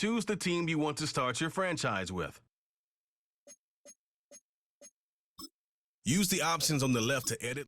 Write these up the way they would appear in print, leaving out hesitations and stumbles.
Choose the team you want to start your franchise with. Use the options on the left to edit.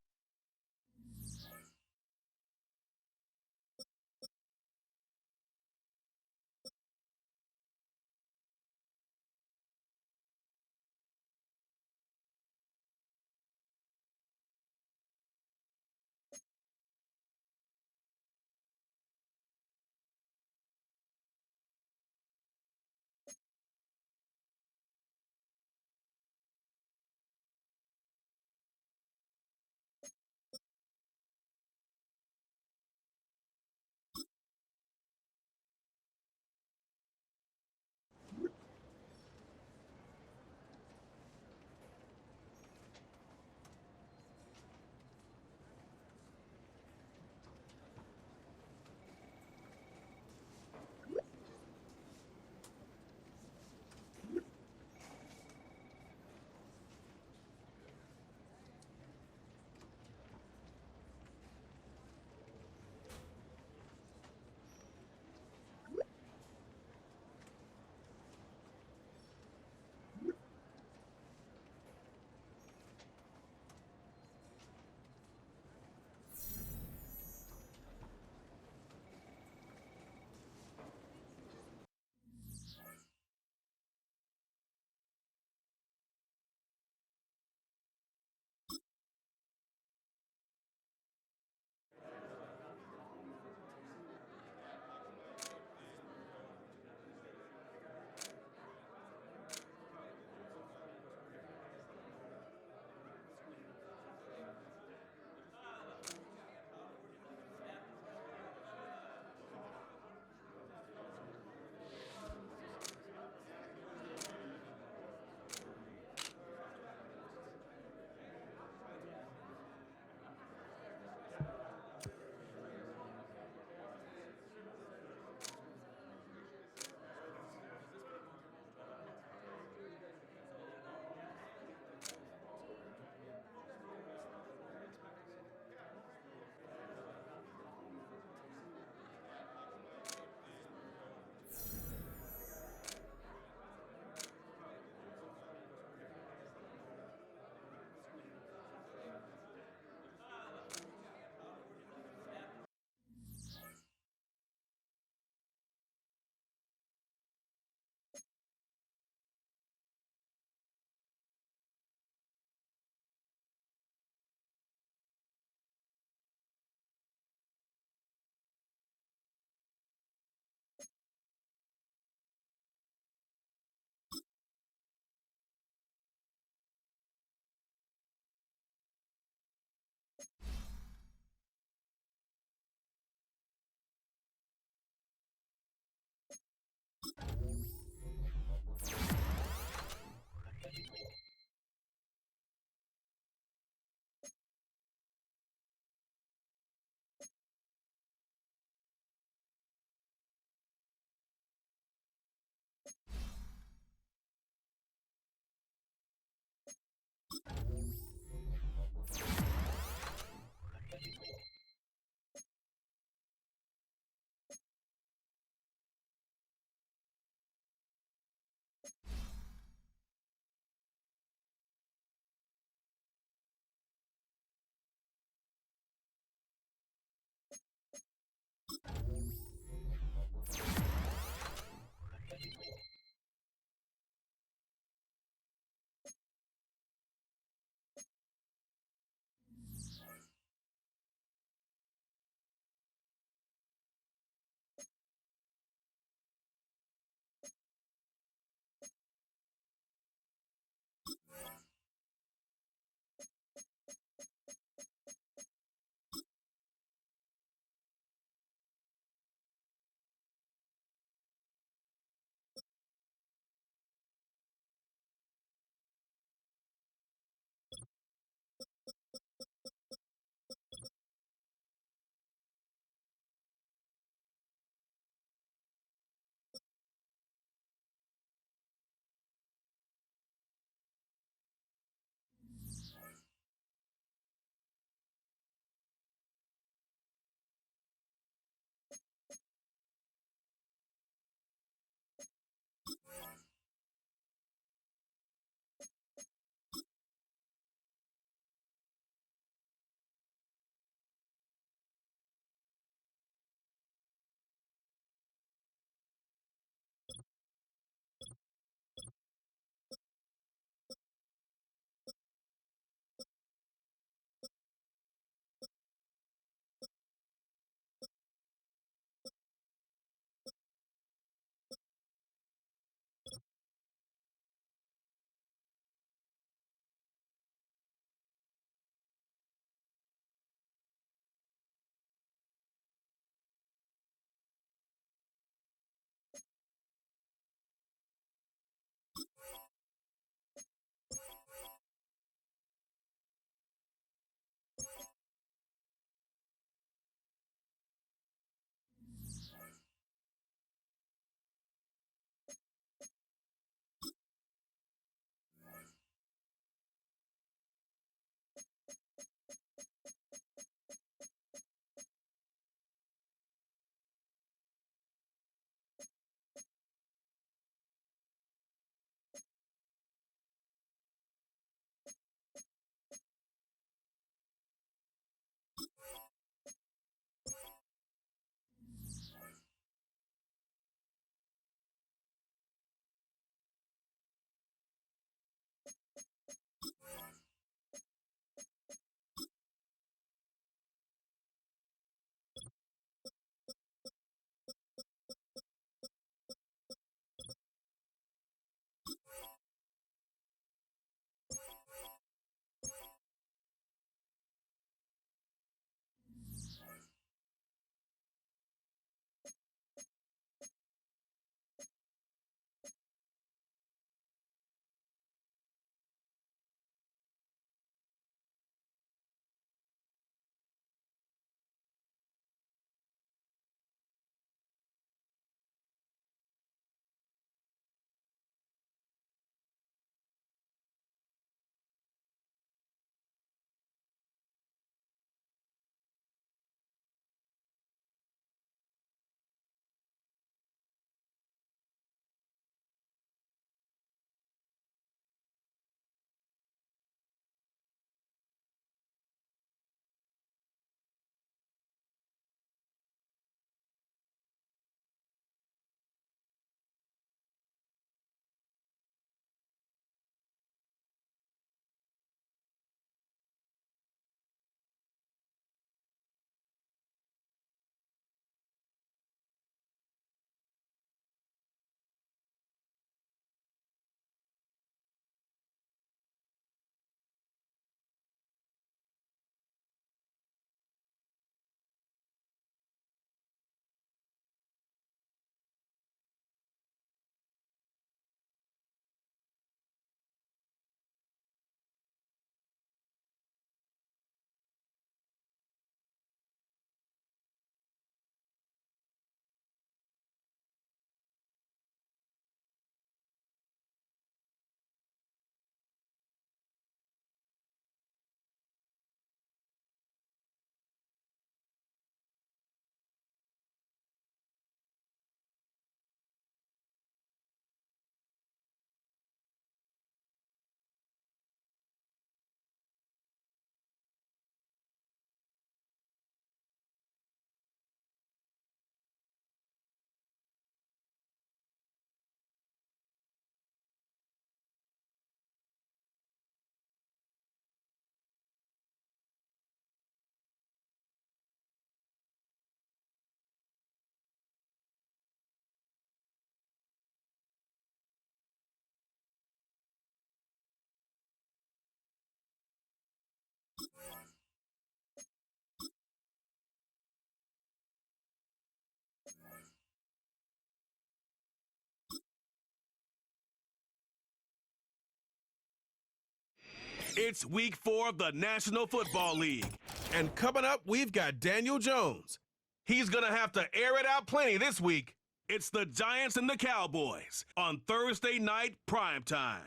It's week 4 of the National Football League. And coming up, we've got Daniel Jones. He's going to have to air it out plenty this week. It's the Giants and the Cowboys on Thursday night primetime.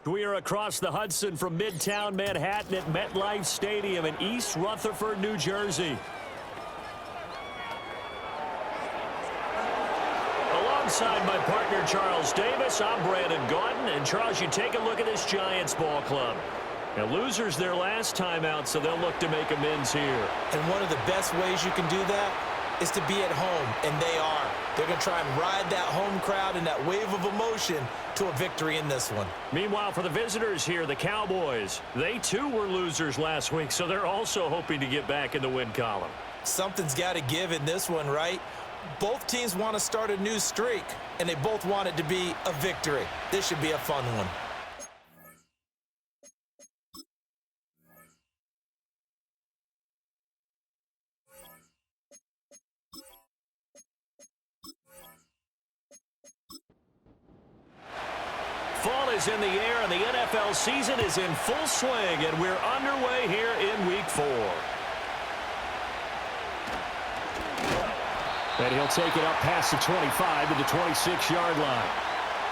We are across the Hudson from Midtown Manhattan at MetLife Stadium in East Rutherford, New Jersey. Alongside my partner, Charles Davis, I'm Brandon Gaudin. And, Charles, you take a look at this Giants ball club. Now, losers their last time out, so they'll look to make amends here. And one of the best ways you can do that is to be at home, and they are. They're going to try and ride that home crowd and that wave of emotion to a victory in this one. Meanwhile, for the visitors here, the Cowboys, they too were losers last week, so they're also hoping to get back in the win column. Something's got to give in this one, right? Both teams want to start a new streak, and they both want it to be a victory. This should be a fun one. Fall is in the air, and the NFL season is in full swing, and we're underway here in Week 4. And he'll take it up past the 25 to the 26-yard line.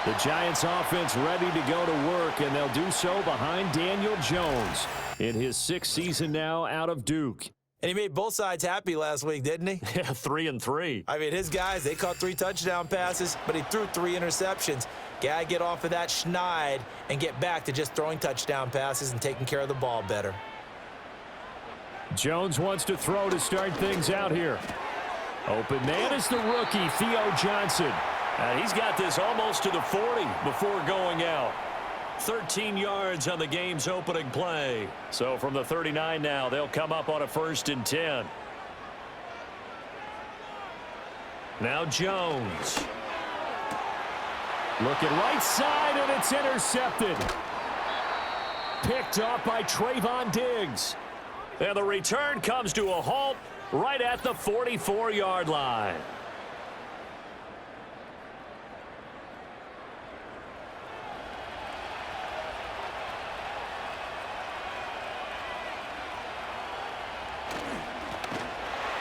The Giants offense ready to go to work, and they'll do so behind Daniel Jones in his 6th season now out of Duke. And he made both sides happy last week, didn't he? Yeah, 3-3. I mean, his guys, they caught 3 touchdown passes, but he threw 3 interceptions. Gotta get off of that schneid and get back to just throwing touchdown passes and taking care of the ball better. Jones wants to throw to start things out here. Open man is the rookie, Theo Johnson. And he's got this almost to the 40 before going out. 13 yards on the game's opening play. So from the 39 now, they'll come up on a 1st and 10. Now Jones. Looking right side, and it's intercepted. Picked off by Trayvon Diggs. And the return comes to a halt right at the 44-yard line.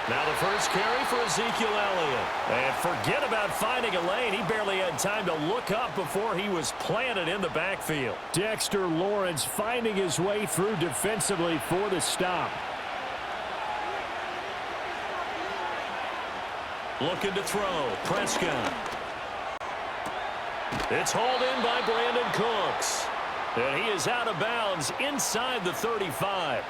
Now the first carry for Ezekiel Elliott. And forget about finding a lane. He barely had time to look up before he was planted in the backfield. Dexter Lawrence finding his way through defensively for the stop. Looking to throw. Prescott. It's hauled in by Brandon Cooks. And he is out of bounds inside the 35.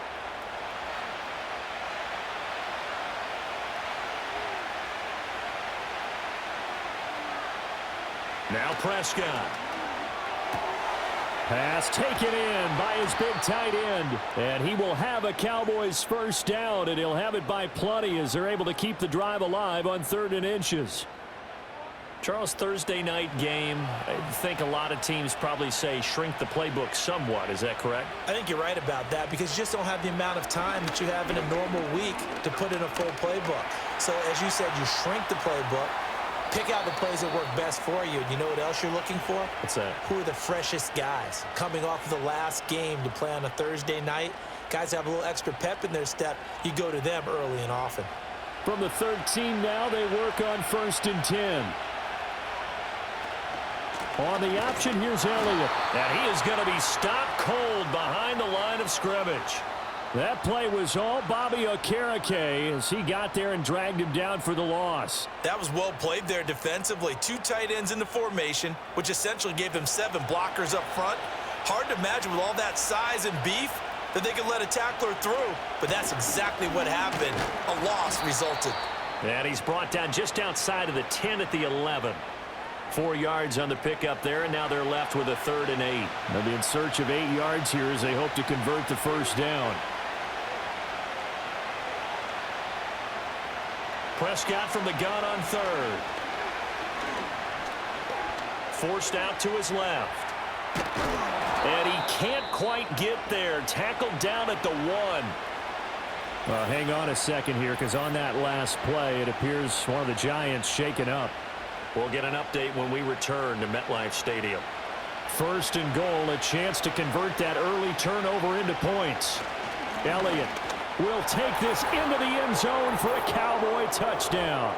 Now Prescott. Pass taken in by his big tight end. And he will have a Cowboys first down, and he'll have it by plenty as they're able to keep the drive alive on 3rd and inches. Charles, Thursday night game, I think a lot of teams probably say shrink the playbook somewhat. Is that correct? I think you're right about that because you just don't have the amount of time that you have in a normal week to put in a full playbook. So as you said, you shrink the playbook. Pick out the plays that work best for you. You know what else you're looking for? What's that? Who are the freshest guys? Coming off of the last game to play on a Thursday night, guys have a little extra pep in their step. You go to them early and often. From the 13 now, they work on 1st and 10. On the option, here's Elliott. And he is going to be stopped cold behind the line of scrimmage. That play was all Bobby Okereke as he got there and dragged him down for the loss. That was well played there defensively. 2 tight ends in the formation, which essentially gave them 7 blockers up front. Hard to imagine with all that size and beef that they could let a tackler through, but that's exactly what happened. A loss resulted. And he's brought down just outside of the 10 at the 11. 4 yards on the pickup there, and now they're left with a 3rd and 8. They'll be in search of 8 yards here as they hope to convert the first down. Prescott from the gun on 3rd. Forced out to his left. And he can't quite get there. Tackled down at the 1. Hang on a second here, because on that last play, it appears one of the Giants shaken up. We'll get an update when we return to MetLife Stadium. First and goal, a chance to convert that early turnover into points. Elliott will take this into the end zone for a Cowboy touchdown.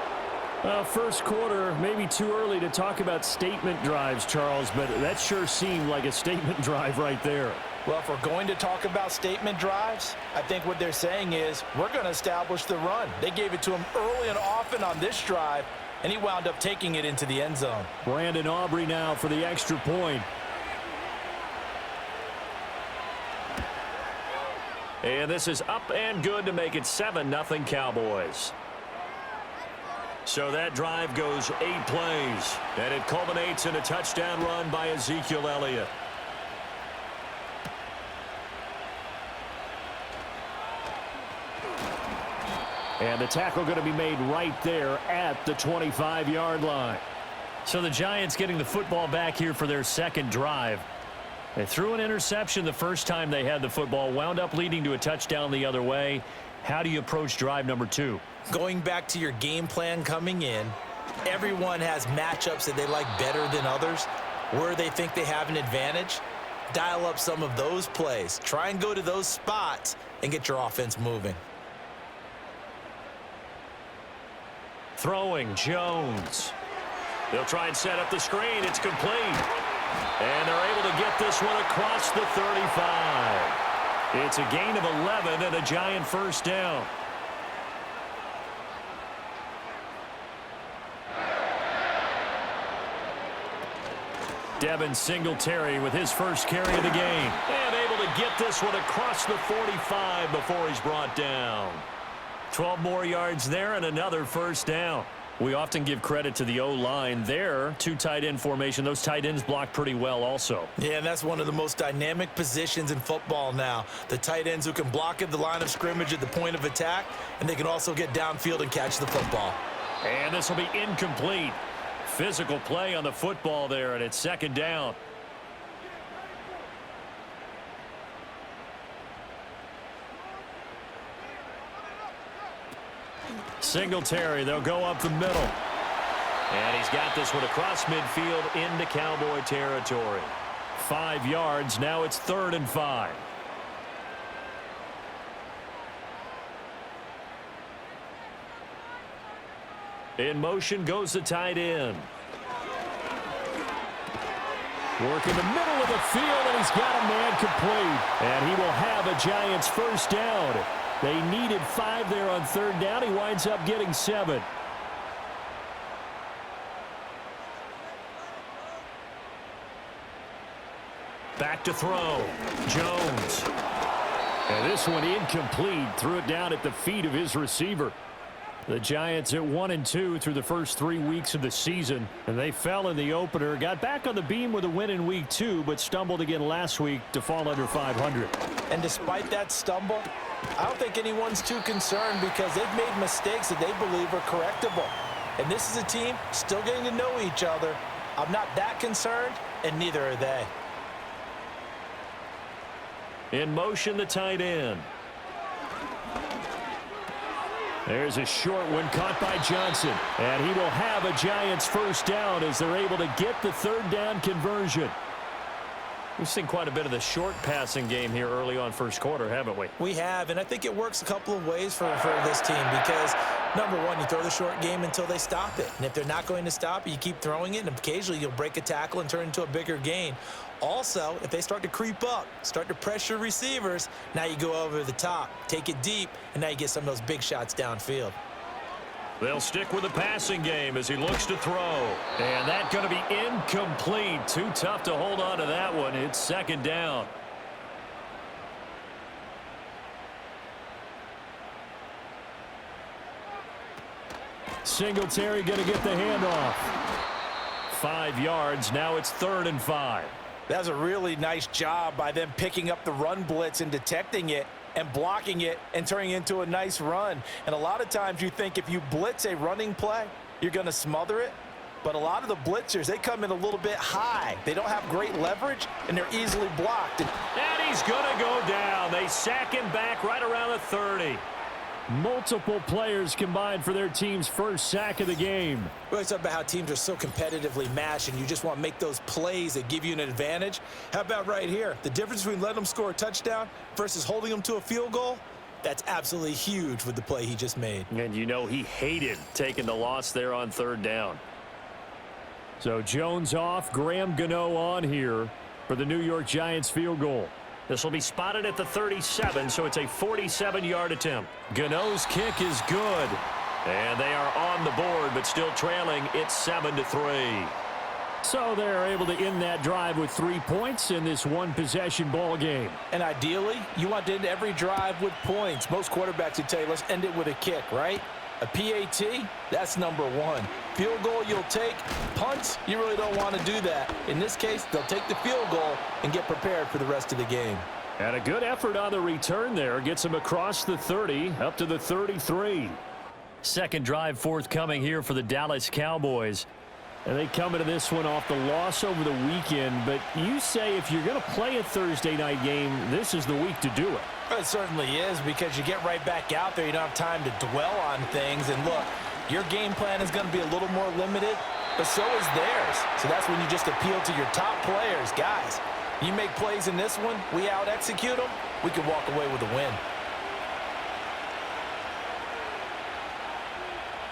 First quarter, maybe too early to talk about statement drives, Charles, but that sure seemed like a statement drive right there. Well, if we're going to talk about statement drives, I think what they're saying is we're going to establish the run. They gave it to him early and often on this drive, and he wound up taking it into the end zone. Brandon Aubrey now for the extra point. And this is up and good to make it 7-0 Cowboys. So that drive goes 8 plays, and it culminates in a touchdown run by Ezekiel Elliott. And the tackle going to be made right there at the 25-yard line. So the Giants getting the football back here for their second drive. They threw an interception the first time they had the football, wound up leading to a touchdown the other way. How do you approach drive number 2? Going back to your game plan coming in, everyone has matchups that they like better than others, where they think they have an advantage. Dial up some of those plays. Try and go to those spots and get your offense moving. Throwing, Jones. They'll try and set up the screen. It's complete. And they're able to get this one across the 35. It's a gain of 11 and a Giant first down. Devin Singletary with his first carry of the game. And able to get this one across the 45 before he's brought down. 12 more yards there and another first down. We often give credit to the O-line there. 2 tight end formation. Those tight ends block pretty well also. Yeah, and that's one of the most dynamic positions in football now. The tight ends who can block at the line of scrimmage at the point of attack, and they can also get downfield and catch the football. And this will be incomplete. Physical play on the football there, and it's second down. Singletary, they'll go up the middle. And he's got this one across midfield into Cowboy territory. 5 yards, now it's 3rd and 5. In motion goes the tight end. Working the middle of the field, and he's got a man complete. And he will have a Giants first down. They needed 5 there on 3rd down. He winds up getting 7. Back to throw. Jones. And this one incomplete. Threw it down at the feet of his receiver. The Giants at 1-2 through the first 3 weeks of the season, and they fell in the opener. Got back on the beam with a win in week 2, but stumbled again last week to fall under 500. And despite that stumble, I don't think anyone's too concerned because they've made mistakes that they believe are correctable. And this is a team still getting to know each other. I'm not that concerned, and neither are they. In motion, the tight end. There's a short one caught by Johnson. And he will have a Giants first down as they're able to get the 3rd down conversion. We've seen quite a bit of the short passing game here early on first quarter, haven't we? We have, and I think it works a couple of ways for this team because, number one, you throw the short game until they stop it. And if they're not going to stop it, you keep throwing it, and occasionally you'll break a tackle and turn it into a bigger gain. Also, if they start to creep up, start to pressure receivers, now you go over the top, take it deep, and now you get some of those big shots downfield. They'll stick with the passing game as he looks to throw. And that's going to be incomplete. Too tough to hold on to that one. It's 2nd down. Singletary going to get the handoff. 5 yards. Now it's 3rd and 5. That's a really nice job by them picking up the run blitz and detecting it and blocking it and turning it into a nice run. And a lot of times you think if you blitz a running play, you're going to smother it. But a lot of the blitzers, they come in a little bit high. They don't have great leverage, and they're easily blocked. And he's going to go down. They sack him back right around the 30. Multiple players combined for their team's first sack of the game. We always talk about how teams are so competitively matched, and you just want to make those plays that give you an advantage. How about right here? The difference between letting them score a touchdown versus holding them to a field goal, that's absolutely huge with the play he just made. And you know he hated taking the loss there on third down. So Jones off, Graham Gano on here for the New York Giants field goal. This will be spotted at the 37, so it's a 47-yard attempt. Gano's kick is good. And they are on the board, but still trailing. It's 7-3. So they're able to end that drive with 3 points in this one-possession ball game. And ideally, you want to end every drive with points. Most quarterbacks would tell you, let's end it with a kick, right? A PAT, that's number one. Field goal you'll take. Punts, you really don't want to do that. In this case, they'll take the field goal and get prepared for the rest of the game. And a good effort on the return there. Gets him across the 30, up to the 33. Second drive forthcoming here for the Dallas Cowboys. And they come into this one off the loss over the weekend. But you say if you're going to play a Thursday night game, this is the week to do it. Well, it certainly is, because you get right back out there. You don't have time to dwell on things. And look, your game plan is going to be a little more limited, but so is theirs. So that's when you just appeal to your top players. Guys, you make plays in this one, we out-execute them, we can walk away with a win.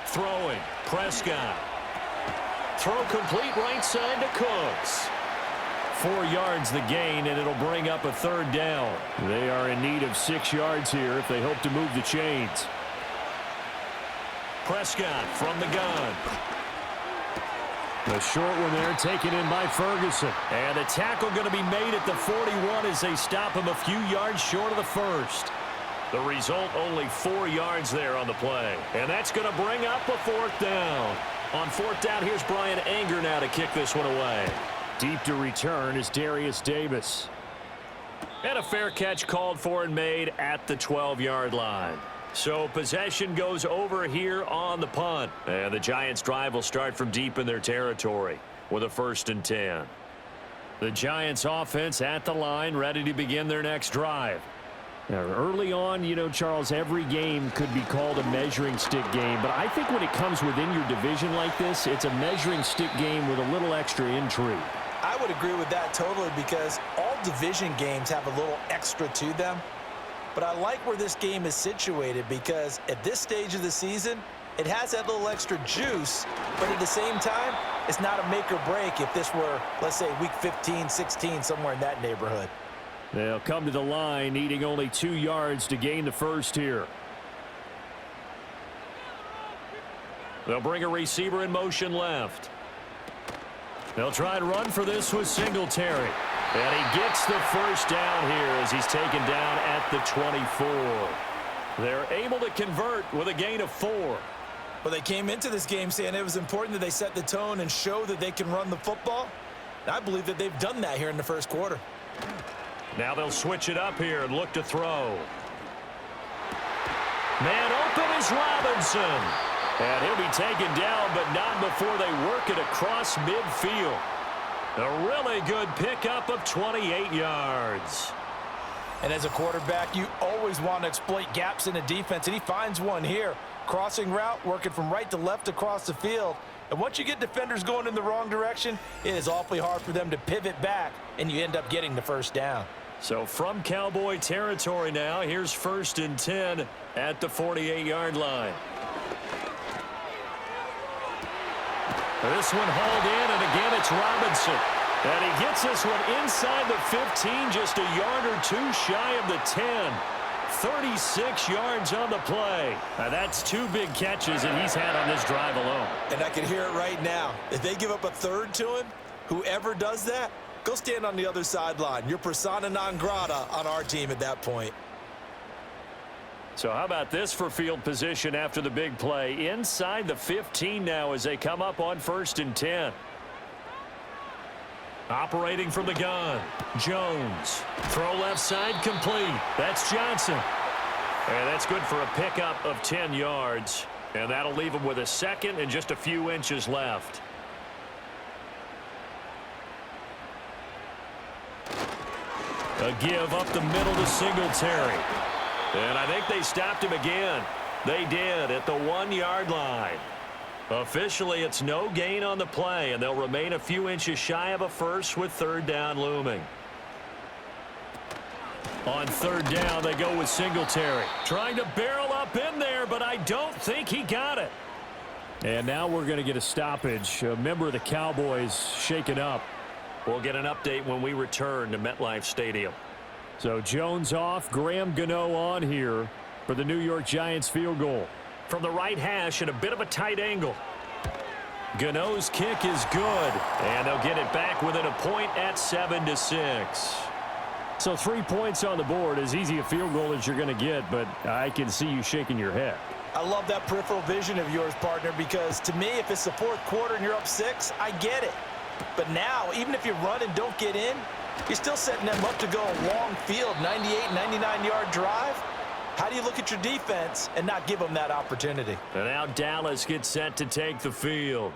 Throwing, Prescott. Throw complete right side to Cooks. 4 yards the gain, and it'll bring up a third down. They are in need of 6 yards here if they hope to move the chains. Prescott from the gun. The short one there taken in by Ferguson. And the tackle going to be made at the 41 as they stop him a few yards short of the first. The result, only 4 yards there on the play. And that's going to bring up a fourth down. On fourth down, here's Brian Anger now to kick this one away. Deep to return is Darius Davis. And a fair catch called for and made at the 12-yard line. So possession goes over here on the punt. And the Giants' drive will start from deep in their territory with a 1st and 10. The Giants' offense at the line, ready to begin their next drive. Now, early on, you know, Charles, every game could be called a measuring stick game. But I think when it comes within your division like this, it's a measuring stick game with a little extra intrigue. I would agree with that totally, because all division games have a little extra to them. But I like where this game is situated, because at this stage of the season, it has that little extra juice, but at the same time, it's not a make or break if this were, let's say, week 15, 16, somewhere in that neighborhood. They'll come to the line, needing only 2 yards to gain the first here. They'll bring a receiver in motion left. They'll try and run for this with Singletary. And he gets the first down here as he's taken down at the 24. They're able to convert with a gain of 4. Well, they came into this game saying it was important that they set the tone and show that they can run the football. And I believe that they've done that here in the first quarter. Now they'll switch it up here and look to throw. Man open is Robinson. And he'll be taken down, but not before they work it across midfield. A really good pickup of 28 yards. And as a quarterback, you always want to exploit gaps in the defense, and he finds one here. Crossing route, working from right to left across the field. And once you get defenders going in the wrong direction, it is awfully hard for them to pivot back, and you end up getting the first down. So from Cowboy territory now, here's 1st and 10 at the 48-yard line. This one hauled in, and again it's Robinson. And he gets this one inside the 15, just a yard or two shy of the 10. 36 yards on the play. Now that's 2 big catches that he's had on this drive alone. And I can hear it right now. If they give up a third to him, whoever does that, go stand on the other sideline. You're persona non grata on our team at that point. So how about this for field position after the big play? Inside the 15 now as they come up on 1st and 10. Operating from the gun, Jones. Throw left side complete. That's Johnson. And that's good for a pickup of 10 yards. And that'll leave him with a second and just a few inches left. A give up the middle to Singletary. And I think they stopped him again. They did at the 1-yard line. Officially, it's no gain on the play, and they'll remain a few inches shy of a first with third down looming. On third down, they go with Singletary. Trying to barrel up in there, but I don't think he got it. And now we're going to get a stoppage. A member of the Cowboys shaken up. We'll get an update when we return to MetLife Stadium. So Jones off, Graham Gano on here for the New York Giants field goal. From the right hash at a bit of a tight angle. Gano's kick is good, and they'll get it back within a point at 7-6. So 3 points on the board, as easy a field goal as you're going to get, but I can see you shaking your head. I love that peripheral vision of yours, partner, because to me, if it's the fourth quarter and you're up 6, I get it. But now, even if you run and don't get in, you're still setting them up to go a long field, 98, 99-yard drive. How do you look at your defense and not give them that opportunity? And now Dallas gets set to take the field.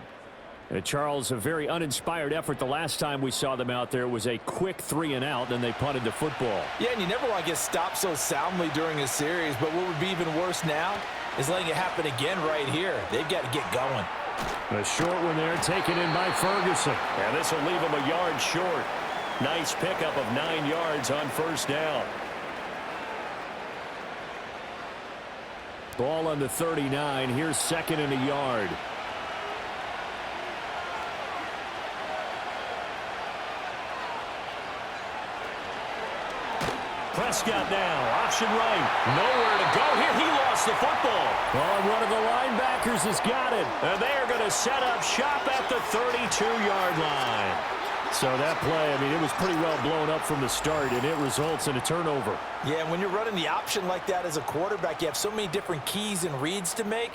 Charles, a very uninspired effort the last time we saw them out there. It was a quick 3-and-out, then they punted the football. Yeah, and you never want to get stopped so soundly during a series, but what would be even worse now is letting it happen again right here. They've got to get going. A short one there, taken in by Ferguson. And this will leave him a yard short. Nice pickup of 9 yards on first down. Ball on the 39. Here's second and a yard. Prescott now, option right. Nowhere to go here. He lost the football. Well, one of the linebackers has got it. And they are going to set up shop at the 32-yard line. So that play, I mean, it was pretty well blown up from the start, and it results in a turnover. Yeah, when you're running the option like that as a quarterback, you have so many different keys and reads to make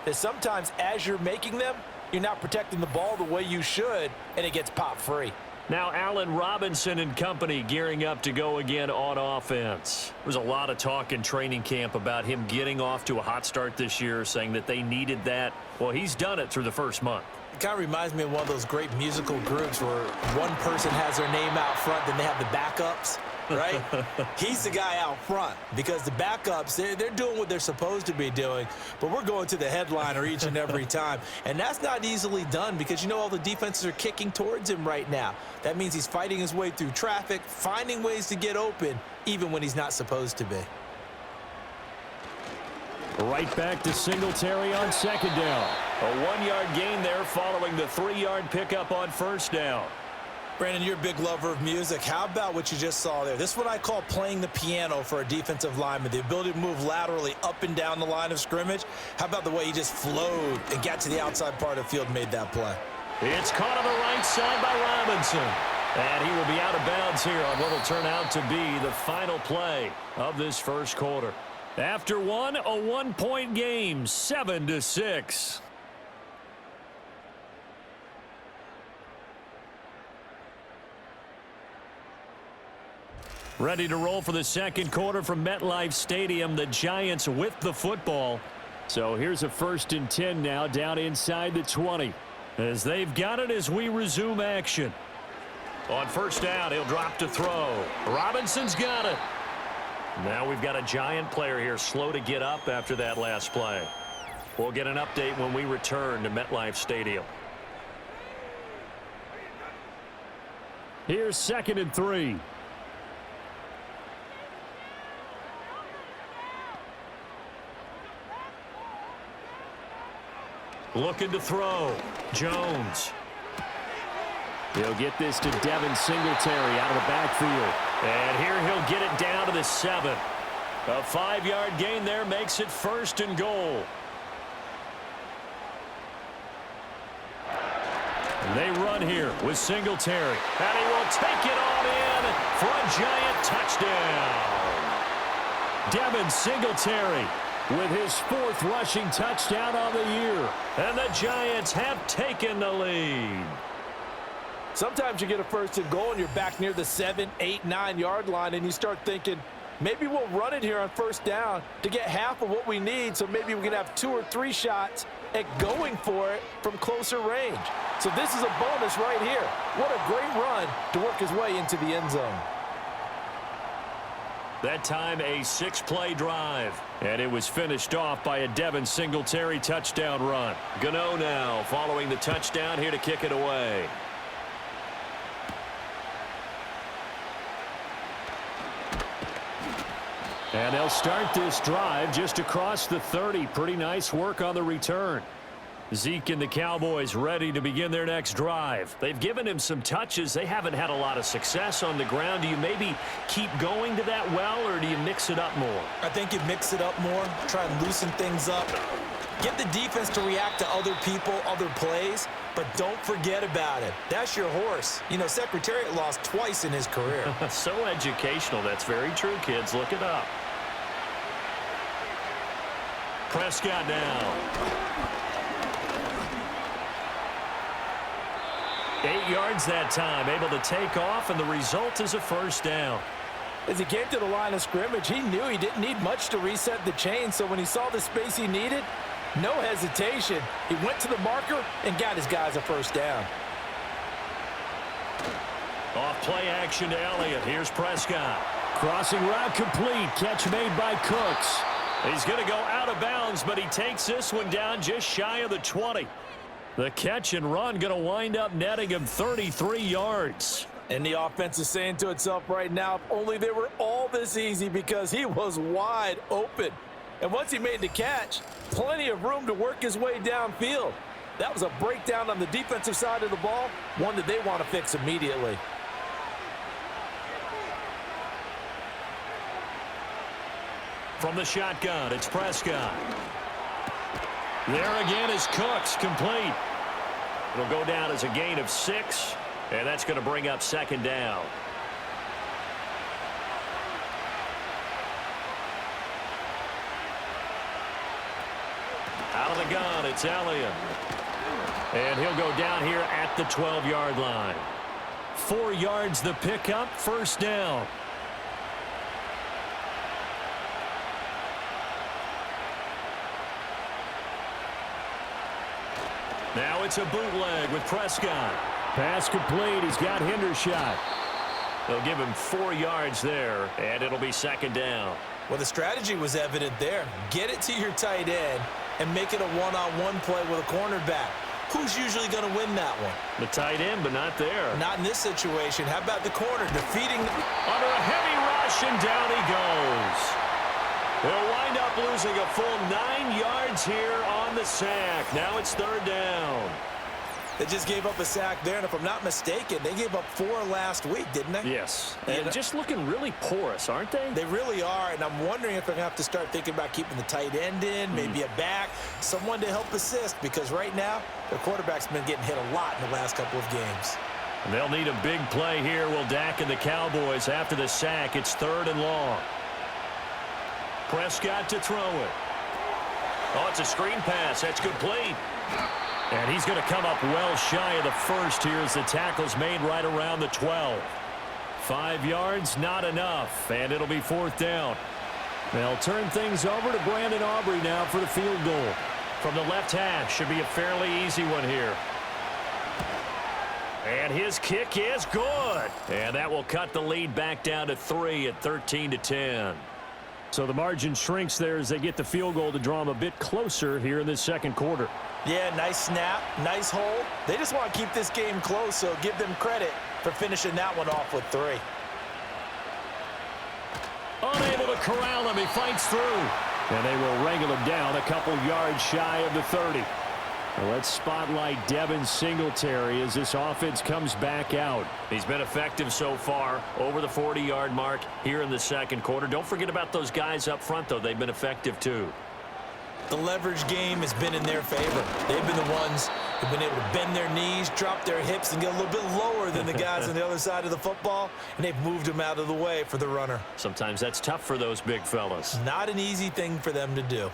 that sometimes as you're making them, you're not protecting the ball the way you should, and it gets popped free. Now Allen Robinson and company gearing up to go again on offense. There was a lot of talk in training camp about him getting off to a hot start this year, saying that they needed that. Well, he's done it through the first month. It kind of reminds me of one of those great musical groups where one person has their name out front, then they have the backups, right? He's the guy out front because the backups, they're doing what they're supposed to be doing, but we're going to the headliner each and every time. And that's not easily done because, you know, all the defenses are kicking towards him right now. That means he's fighting his way through traffic, finding ways to get open, even when he's not supposed to be. Right back to Singletary on second down. A 1-yard gain there following the 3-yard pickup on first down. Brandon, you're a big lover of music. How about what you just saw there? This is what I call playing the piano for a defensive lineman, the ability to move laterally up and down the line of scrimmage. How about the way he just flowed and got to the outside part of the field and made that play? It's caught on the right side by Robinson. And he will be out of bounds here on what will turn out to be the final play of this first quarter. After one, a 1-point game, 7-6. Ready to roll for the second quarter from MetLife Stadium. The Giants with the football. So here's a 1st and 10 now down inside the 20. As they've got it as we resume action. On first down, he'll drop to throw. Robinson's got it. Now we've got a Giant player here slow to get up after that last play. We'll get an update when we return to MetLife Stadium. Here's 2nd and 3. Looking to throw. Jones. He'll get this to Devin Singletary out of the backfield. And here he'll get it down to the 7. A 5-yard gain there makes it 1st and goal. And they run here with Singletary. And he will take it on in for a Giant touchdown. Devin Singletary with his 4th rushing touchdown on the year. And the Giants have taken the lead. Sometimes you get a 1st and goal and you're back near the 7, 8, 9-yard line and you start thinking, maybe we'll run it here on 1st down to get half of what we need, so maybe we can have 2 or 3 shots at going for it from closer range. So this is a bonus right here. What a great run to work his way into the end zone. That time a 6-play drive. And it was finished off by a Devin Singletary touchdown run. Gano now following the touchdown here to kick it away. And they'll start this drive just across the 30. Pretty nice work on the return. Zeke and the Cowboys ready to begin their next drive. They've given him some touches. They haven't had a lot of success on the ground. Do you maybe keep going to that well, or do you mix it up more? I think you mix it up more, try and loosen things up. Get the defense to react to other people, other plays, but don't forget about it. That's your horse. You know, Secretariat lost twice in his career. So educational. That's very true, kids. Look it up. Prescott now. 8 yards that time, able to take off, and the result is a first down. As he came to the line of scrimmage, he knew he didn't need much to reset the chain, so when he saw the space he needed, no hesitation. He went to the marker and got his guys a first down. Off play action to Elliott. Here's Prescott. Crossing route complete. Catch made by Cooks. He's going to go out of bounds, but he takes this one down just shy of the 20. The catch and run going to wind up netting him 33 yards. And the offense is saying to itself right now, if only they were all this easy, because he was wide open. And once he made the catch, plenty of room to work his way downfield. That was a breakdown on the defensive side of the ball, one that they want to fix immediately. From the shotgun, it's Prescott. There again is Cooks, complete. It'll go down as a gain of 6, and that's going to bring up second down. Out of the gun, it's Elliott. And he'll go down here at the 12-yard line. 4 yards the pickup, first down. Now it's a bootleg with Prescott. Pass complete. He's got Hendershot. They'll give him 4 yards there, and it'll be second down. Well, the strategy was evident there. Get it to your tight end and make it a one-on-one play with a cornerback. Who's usually going to win that one? The tight end, but not there. Not in this situation. How about the corner defeating under a heavy rush, and down he goes. They'll wind up losing a full 9 yards here on the sack. Now it's third down. They just gave up a sack there, and if I'm not mistaken, they gave up 4 last week, didn't they? Yes, and just looking really porous, aren't they? They really are, and I'm wondering if they're going to have to start thinking about keeping the tight end in, maybe a back, someone to help assist, because right now, their quarterback's been getting hit a lot in the last couple of games. And they'll need a big play here, will Dak and the Cowboys after the sack. It's third and long. Prescott to throw it. Oh, it's a screen pass. That's complete. And he's going to come up well shy of the first here as the tackle's made right around the 12. 5 yards, not enough, and it'll be fourth down. They'll turn things over to Brandon Aubrey now for the field goal. From the left hash, should be a fairly easy one here. And his kick is good. And that will cut the lead back down to 3 at 13-10. So the margin shrinks there as they get the field goal to draw them a bit closer here in this second quarter. Yeah, nice snap, nice hold. They just want to keep this game close, so give them credit for finishing that one off with 3. Unable to corral him, he fights through. And they will wrangle him down a couple yards shy of the 30. Well, let's spotlight Devin Singletary as this offense comes back out. He's been effective so far, over the 40-yard mark here in the second quarter. Don't forget about those guys up front, though. They've been effective, too. The leverage game has been in their favor. They've been the ones who've been able to bend their knees, drop their hips, and get a little bit lower than the guys on the other side of the football, and they've moved them out of the way for the runner. Sometimes that's tough for those big fellas. Not an easy thing for them to do.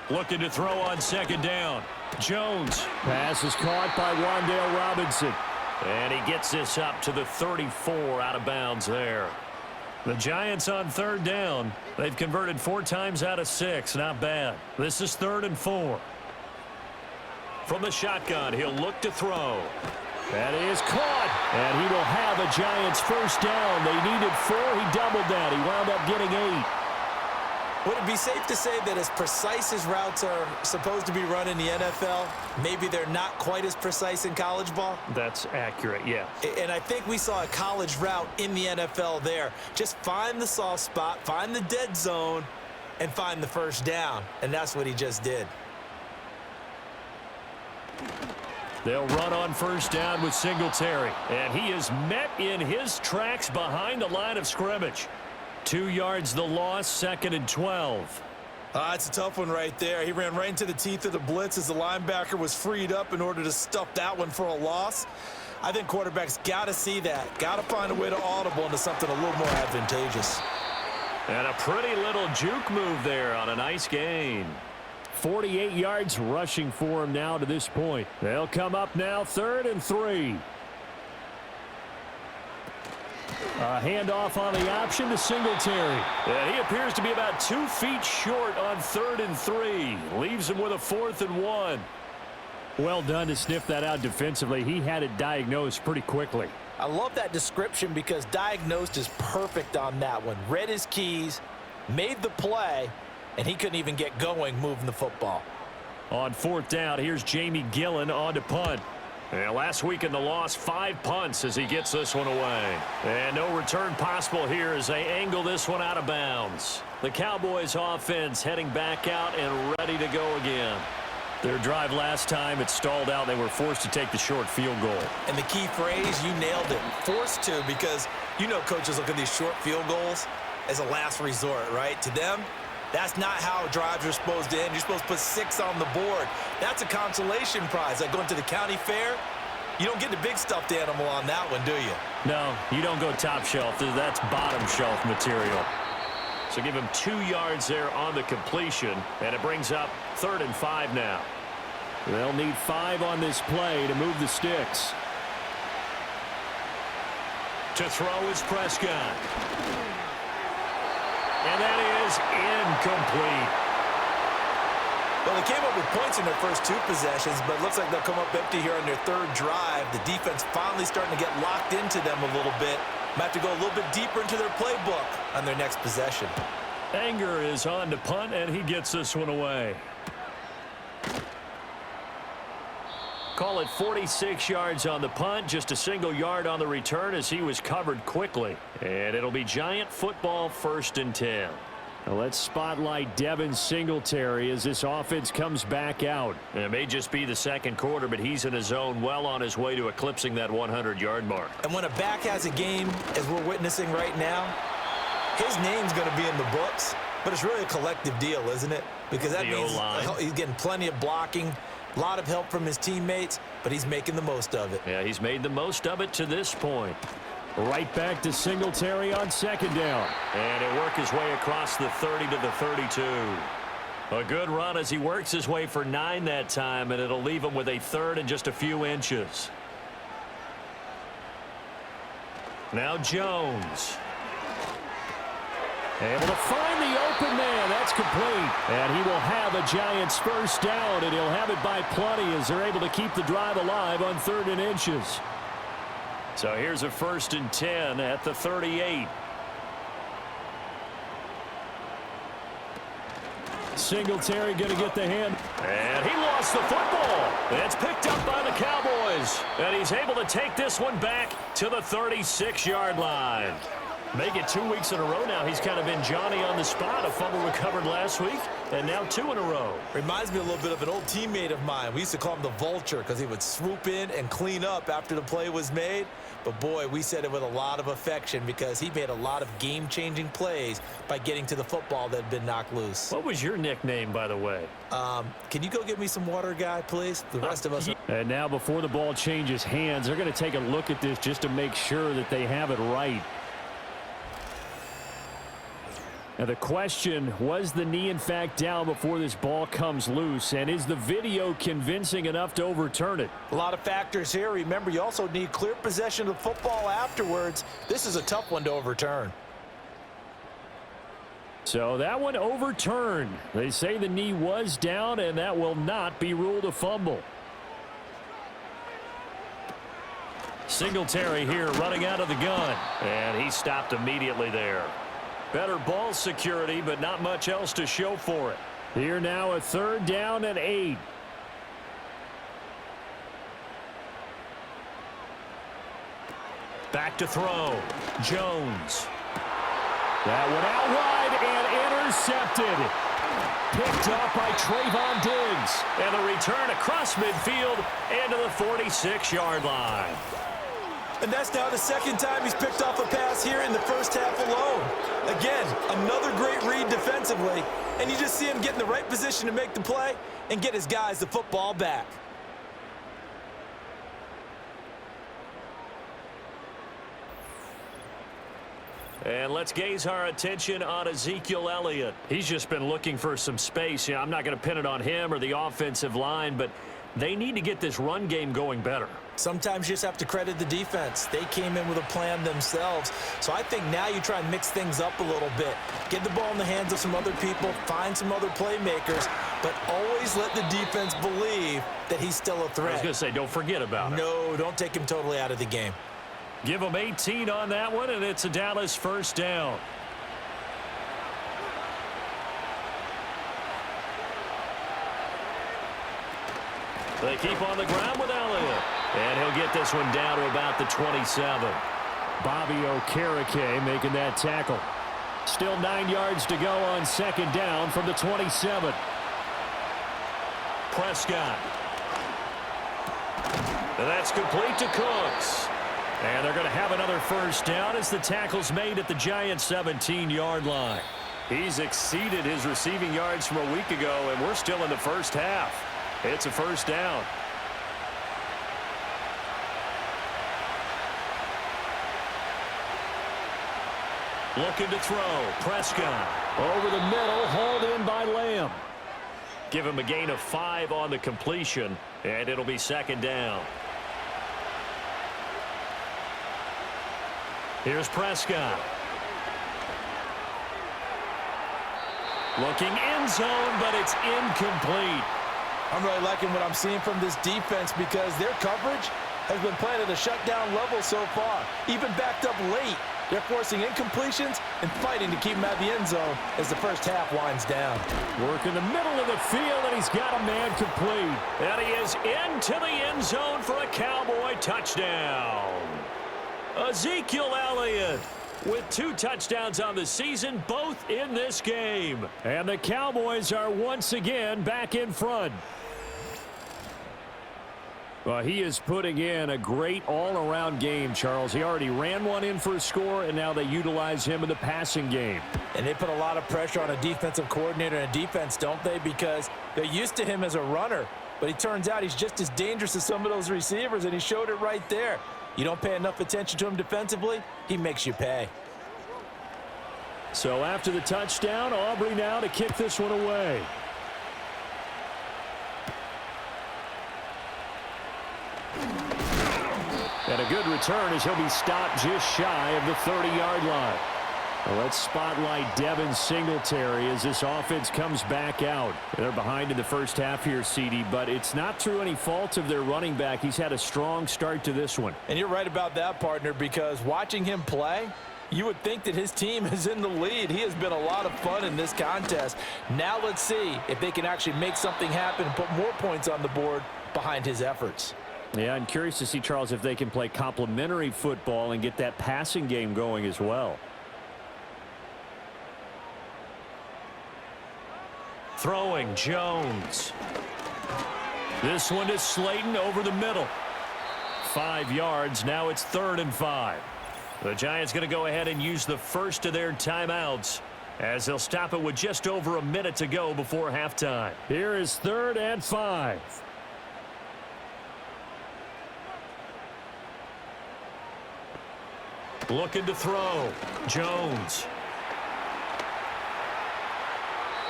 Looking to throw on second down. Jones. Pass is caught by Wan'Dale Robinson. And he gets this up to the 34 out of bounds there. The Giants on third down. They've converted 4 times out of 6. Not bad. This is 3rd and 4. From the shotgun, he'll look to throw. That is caught, and he will have a Giants first down. They needed 4. He doubled that. He wound up getting 8. Would it be safe to say that as precise as routes are supposed to be run in the NFL, maybe they're not quite as precise in college ball? That's accurate, yeah. And I think we saw a college route in the NFL there. Just find the soft spot, find the dead zone, and find the first down. And that's what he just did. They'll run on first down with Singletary. And he is met in his tracks behind the line of scrimmage. 2 yards the loss, 2nd and 12. It's a tough one right there. He ran right into the teeth of the blitz as the linebacker was freed up in order to stuff that one for a loss. I think quarterbacks got to see that. Got to find a way to audible into something a little more advantageous. And a pretty little juke move there on a nice gain. 48 yards rushing for him now to this point. They'll come up now 3rd and 3. A handoff on the option to Singletary. And he appears to be about 2 feet short on 3rd and 3. Leaves him with a 4th and 1. Well done to sniff that out defensively. He had it diagnosed pretty quickly. I love that description because diagnosed is perfect on that one. Read his keys, made the play, and he couldn't even get going moving the football. On 4th down, here's Jamie Gillen on to punt. And last week in the loss, 5 punts as he gets this one away. And no return possible here as they angle this one out of bounds. The Cowboys offense heading back out and ready to go again. Their drive last time, it stalled out. They were forced to take the short field goal. And the key phrase, you nailed it. Forced to, because you know coaches look at these short field goals as a last resort, right? To them, that's not how drives are supposed to end. You're supposed to put 6 on the board. That's a consolation prize. Like going to the county fair, you don't get the big stuffed animal on that one, do you? No, you don't go top shelf. That's bottom shelf material. So give him 2 yards there on the completion, and it brings up 3rd and 5 now. They'll need 5 on this play to move the sticks. To throw is Prescott. And that is incomplete. Well, they came up with points in their first 2 possessions, but it looks like they'll come up empty here on their 3rd drive. The defense finally starting to get locked into them a little bit. Might have to go a little bit deeper into their playbook on their next possession. Anger is on to punt, and he gets this one away. Call it 46 yards on the punt, just a single yard on the return as he was covered quickly. And it'll be Giant football 1st and 10. Now let's spotlight Devin Singletary as this offense comes back out. And it may just be the 2nd quarter, but he's in his zone, well on his way to eclipsing that 100-yard mark. And when a back has a game, as we're witnessing right now, his name's going to be in the books, but it's really a collective deal, isn't it? Because that means he's getting plenty of blocking, a lot of help from his teammates, but he's making the most of it. Yeah, he's made the most of it to this point. Right back to Singletary on 2nd down. And he'll work his way across the 30 to the 32. A good run as he works his way for 9 that time, and it'll leave him with a 3rd and just a few inches. Now Jones. Able to find the open man. That's complete. And he will have a Giants first down, and he'll have it by plenty as they're able to keep the drive alive on 3rd and inches. So here's a 1st and 10 at the 38. Singletary going to get the hand. And he lost the football. It's picked up by the Cowboys. And he's able to take this one back to the 36-yard line. Make it 2 weeks in a row now. He's kind of been Johnny on the spot. A fumble recovered last week, and now 2 in a row. Reminds me a little bit of an old teammate of mine. We used to call him the Vulture because he would swoop in and clean up after the play was made. But, boy, we said it with a lot of affection because he made a lot of game-changing plays by getting to the football that had been knocked loose. What was your nickname, by the way? Can you go get me some water, guy, please? The rest of us. And now before the ball changes hands, they're going to take a look at this just to make sure that they have it right. Now the question, was the knee in fact down before this ball comes loose, and is the video convincing enough to overturn it? A lot of factors here. Remember, you also need clear possession of the football afterwards. This is a tough one to overturn. So that one overturned. They say the knee was down, and that will not be ruled a fumble. Singletary here running out of the gun. And he stopped immediately there. Better ball security, but not much else to show for it. Here now a 3rd down and 8. Back to throw. Jones. That one out wide and intercepted. Picked off by Trayvon Diggs. And the return across midfield into the 46-yard line. And that's now the 2nd time he's picked off a pass here in the first half alone. Again, another great read defensively. And you just see him get in the right position to make the play and get his guys the football back. And let's gaze our attention on Ezekiel Elliott. He's just been looking for some space. I'm not going to pin it on him or the offensive line, but they need to get this run game going better. Sometimes you just have to credit the defense. They came in with a plan themselves. So I think now you try and mix things up a little bit. Get the ball in the hands of some other people, find some other playmakers, but always let the defense believe that he's still a threat. I was going to say, don't forget about it. No, don't take him totally out of the game. Give them 18 on that one, and it's a Dallas 1st down. They keep on the ground with Elliott. And he'll get this one down to about the 27. Bobby Okereke making that tackle. Still 9 yards to go on 2nd down from the 27. Prescott. And that's complete to Cooks. And they're going to have another 1st down as the tackle's made at the Giants' 17-yard line. He's exceeded his receiving yards from a week ago, and we're still in the first half. It's a 1st down. Looking to throw. Prescott over the middle, hauled in by Lamb. Give him a gain of 5 on the completion, and it'll be 2nd down. Here's Prescott. Looking end zone, but it's incomplete. I'm really liking what I'm seeing from this defense because their coverage has been playing at a shutdown level so far. Even backed up late, they're forcing incompletions and fighting to keep him at the end zone as the first half winds down. Work in the middle of the field, and he's got a man complete. And he is into the end zone for a Cowboy touchdown. Ezekiel Elliott with 2 touchdowns on the season, both in this game. And the Cowboys are once again back in front. Well, he is putting in a great all-around game, Charles. He already ran one in for a score, and now they utilize him in the passing game. And they put a lot of pressure on a defensive coordinator and a defense, don't they? Because they're used to him as a runner. But it turns out he's just as dangerous as some of those receivers, and he showed it right there. You don't pay enough attention to him defensively, he makes you pay. So after the touchdown, Aubrey now to kick this one away. And a good return as he'll be stopped just shy of the 30-yard line. Well, let's spotlight Devin Singletary as this offense comes back out. They're behind in the first half here, CD, but it's not through any fault of their running back. He's had a strong start to this one. And you're right about that, partner, because watching him play, you would think that his team is in the lead. He has been a lot of fun in this contest. Now let's see if they can actually make something happen and put more points on the board behind his efforts. Yeah, I'm curious to see, Charles, if they can play complementary football and get that passing game going as well. Throwing, Jones. This one is Slayton over the middle. 5 yards, now it's 3rd and 5. The Giants going to go ahead and use the first of their timeouts as they'll stop it with just over a minute to go before halftime. Here is 3rd and 5. Looking to throw. Jones.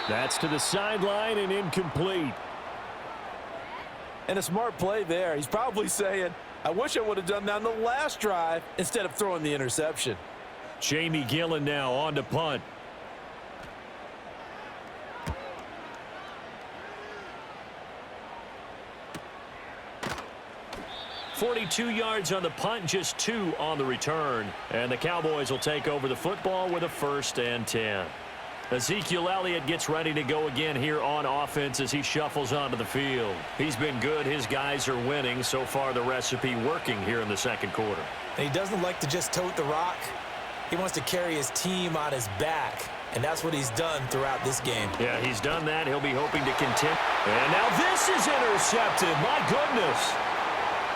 That's to the sideline and incomplete. And a smart play there. He's probably saying, I wish I would have done that on the last drive instead of throwing the interception. Jamie Gillen now on to punt. 42 yards on the punt, just 2 on the return. And the Cowboys will take over the football with a 1st and 10. Ezekiel Elliott gets ready to go again here on offense as he shuffles onto the field. He's been good. His guys are winning. So far, the recipe working here in the second quarter. And he doesn't like to just tote the rock. He wants to carry his team on his back. And that's what he's done throughout this game. Yeah, he's done that. He'll be hoping to continue. And now this is intercepted. My goodness.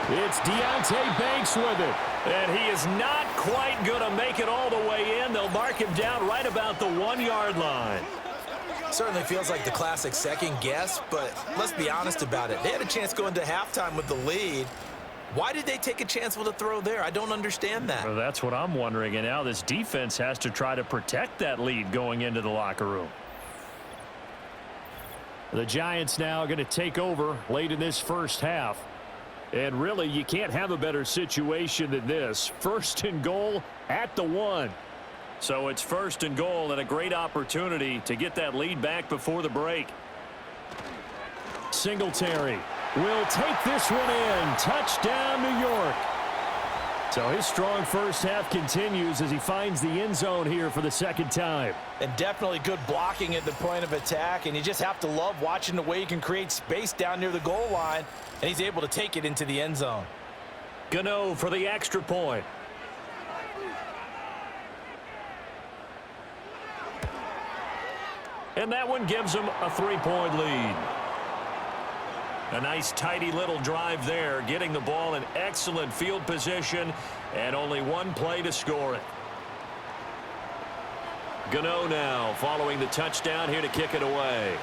It's Deontay Banks with it. And he is not quite going to make it all the way in. They'll mark him down right about the 1-yard line. Certainly feels like the classic second guess, but let's be honest about it. They had a chance going into halftime with the lead. Why did they take a chance with a throw there? I don't understand that. Well, that's what I'm wondering. And now this defense has to try to protect that lead going into the locker room. The Giants now going to take over late in this first half. And really, you can't have a better situation than this. 1st and goal at the 1. So it's 1st and goal and a great opportunity to get that lead back before the break. Singletary will take this one in. Touchdown, New York. So his strong first half continues as he finds the end zone here for the second time. And definitely good blocking at the point of attack. And you just have to love watching the way he can create space down near the goal line. And he's able to take it into the end zone. Gano for the extra point. And that one gives him a 3-point lead. A nice tidy little drive there, getting the ball in excellent field position and only one play to score it. Gano now following the touchdown here to kick it away.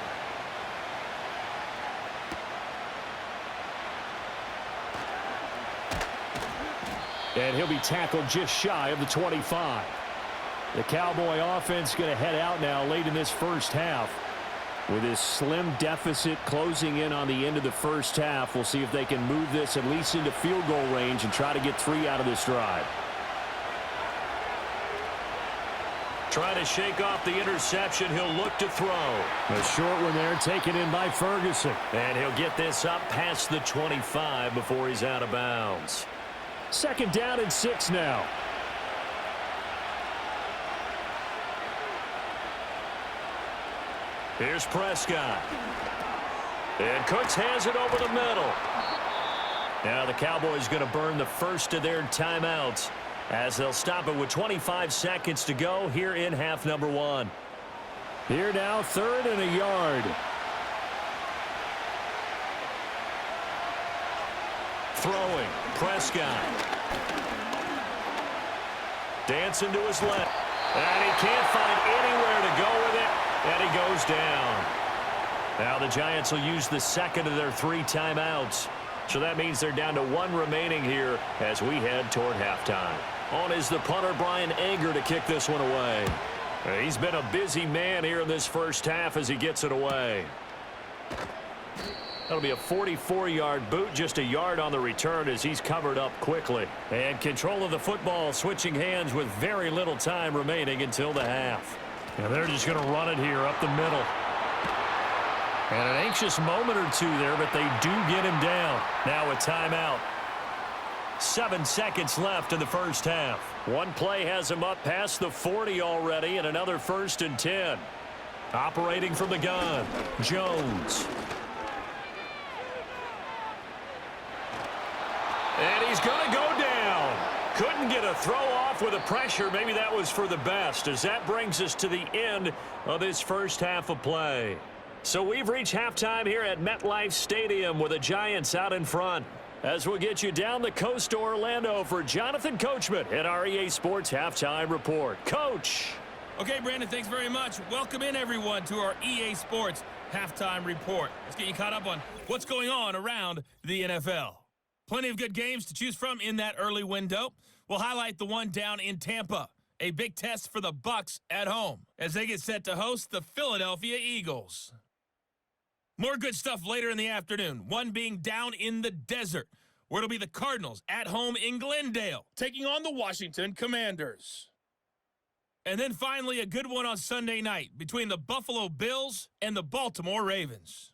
And he'll be tackled just shy of the 25. The Cowboy offense going to head out now late in this first half. With his slim deficit closing in on the end of the first half, we'll see if they can move this at least into field goal range and try to get 3 out of this drive. Trying to shake off the interception. He'll look to throw. A short one there taken in by Ferguson. And he'll get this up past the 25 before he's out of bounds. 2nd down and 6 now. Here's Prescott. And Cooks has it over the middle. Now the Cowboys going to burn the first of their timeouts as they'll stop it with 25 seconds to go here in half number 1. Here now, 3rd and a yard. Throwing, Prescott. Dancing to his left. And he can't find anywhere to go with it. And he goes down. Now the Giants will use the 2nd of their 3 timeouts. So that means they're down to 1 remaining here as we head toward halftime. On is the punter, Brian Anger, to kick this one away. He's been a busy man here in this first half as he gets it away. That'll be a 44-yard boot, just a yard on the return as he's covered up quickly. And control of the football switching hands with very little time remaining until the half. And they're just going to run it here up the middle. And an anxious moment or two there, but they do get him down. Now a timeout. 7 seconds left in the first half. One play has him up past the 40 already, and another 1st and 10. Operating from the gun, Jones. And he's going to go down. Couldn't get a throw off with the pressure. Maybe that was for the best, as that brings us to the end of this first half of play. So we've reached halftime here at MetLife Stadium with the Giants out in front. As we'll get you down the coast to Orlando for Jonathan Coachman at our EA Sports Halftime Report. Coach. Okay, Brandon, thanks very much. Welcome in, everyone, to our EA Sports Halftime Report. Let's get you caught up on what's going on around the NFL. Plenty of good games to choose from in that early window. We'll highlight the one down in Tampa, a big test for the Bucs at home as they get set to host the Philadelphia Eagles. More good stuff later in the afternoon, one being down in the desert, where it'll be the Cardinals at home in Glendale, taking on the Washington Commanders. And then finally, a good one on Sunday night between the Buffalo Bills and the Baltimore Ravens.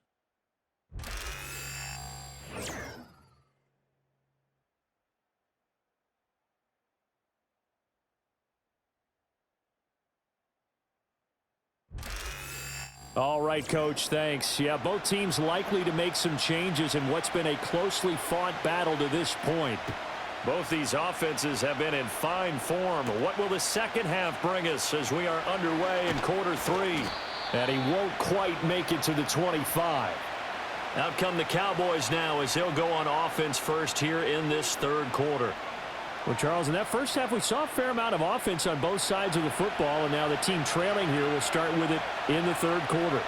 All right, Coach, thanks. Yeah, both teams likely to make some changes in what's been a closely fought battle to this point. Both these offenses have been in fine form. What will the second half bring us as we are underway in quarter 3? And he won't quite make it to the 25. Out come the Cowboys now as they'll go on offense first here in this third quarter. Well, Charles, in that first half, we saw a fair amount of offense on both sides of the football, and now the team trailing here will start with it in the third quarter.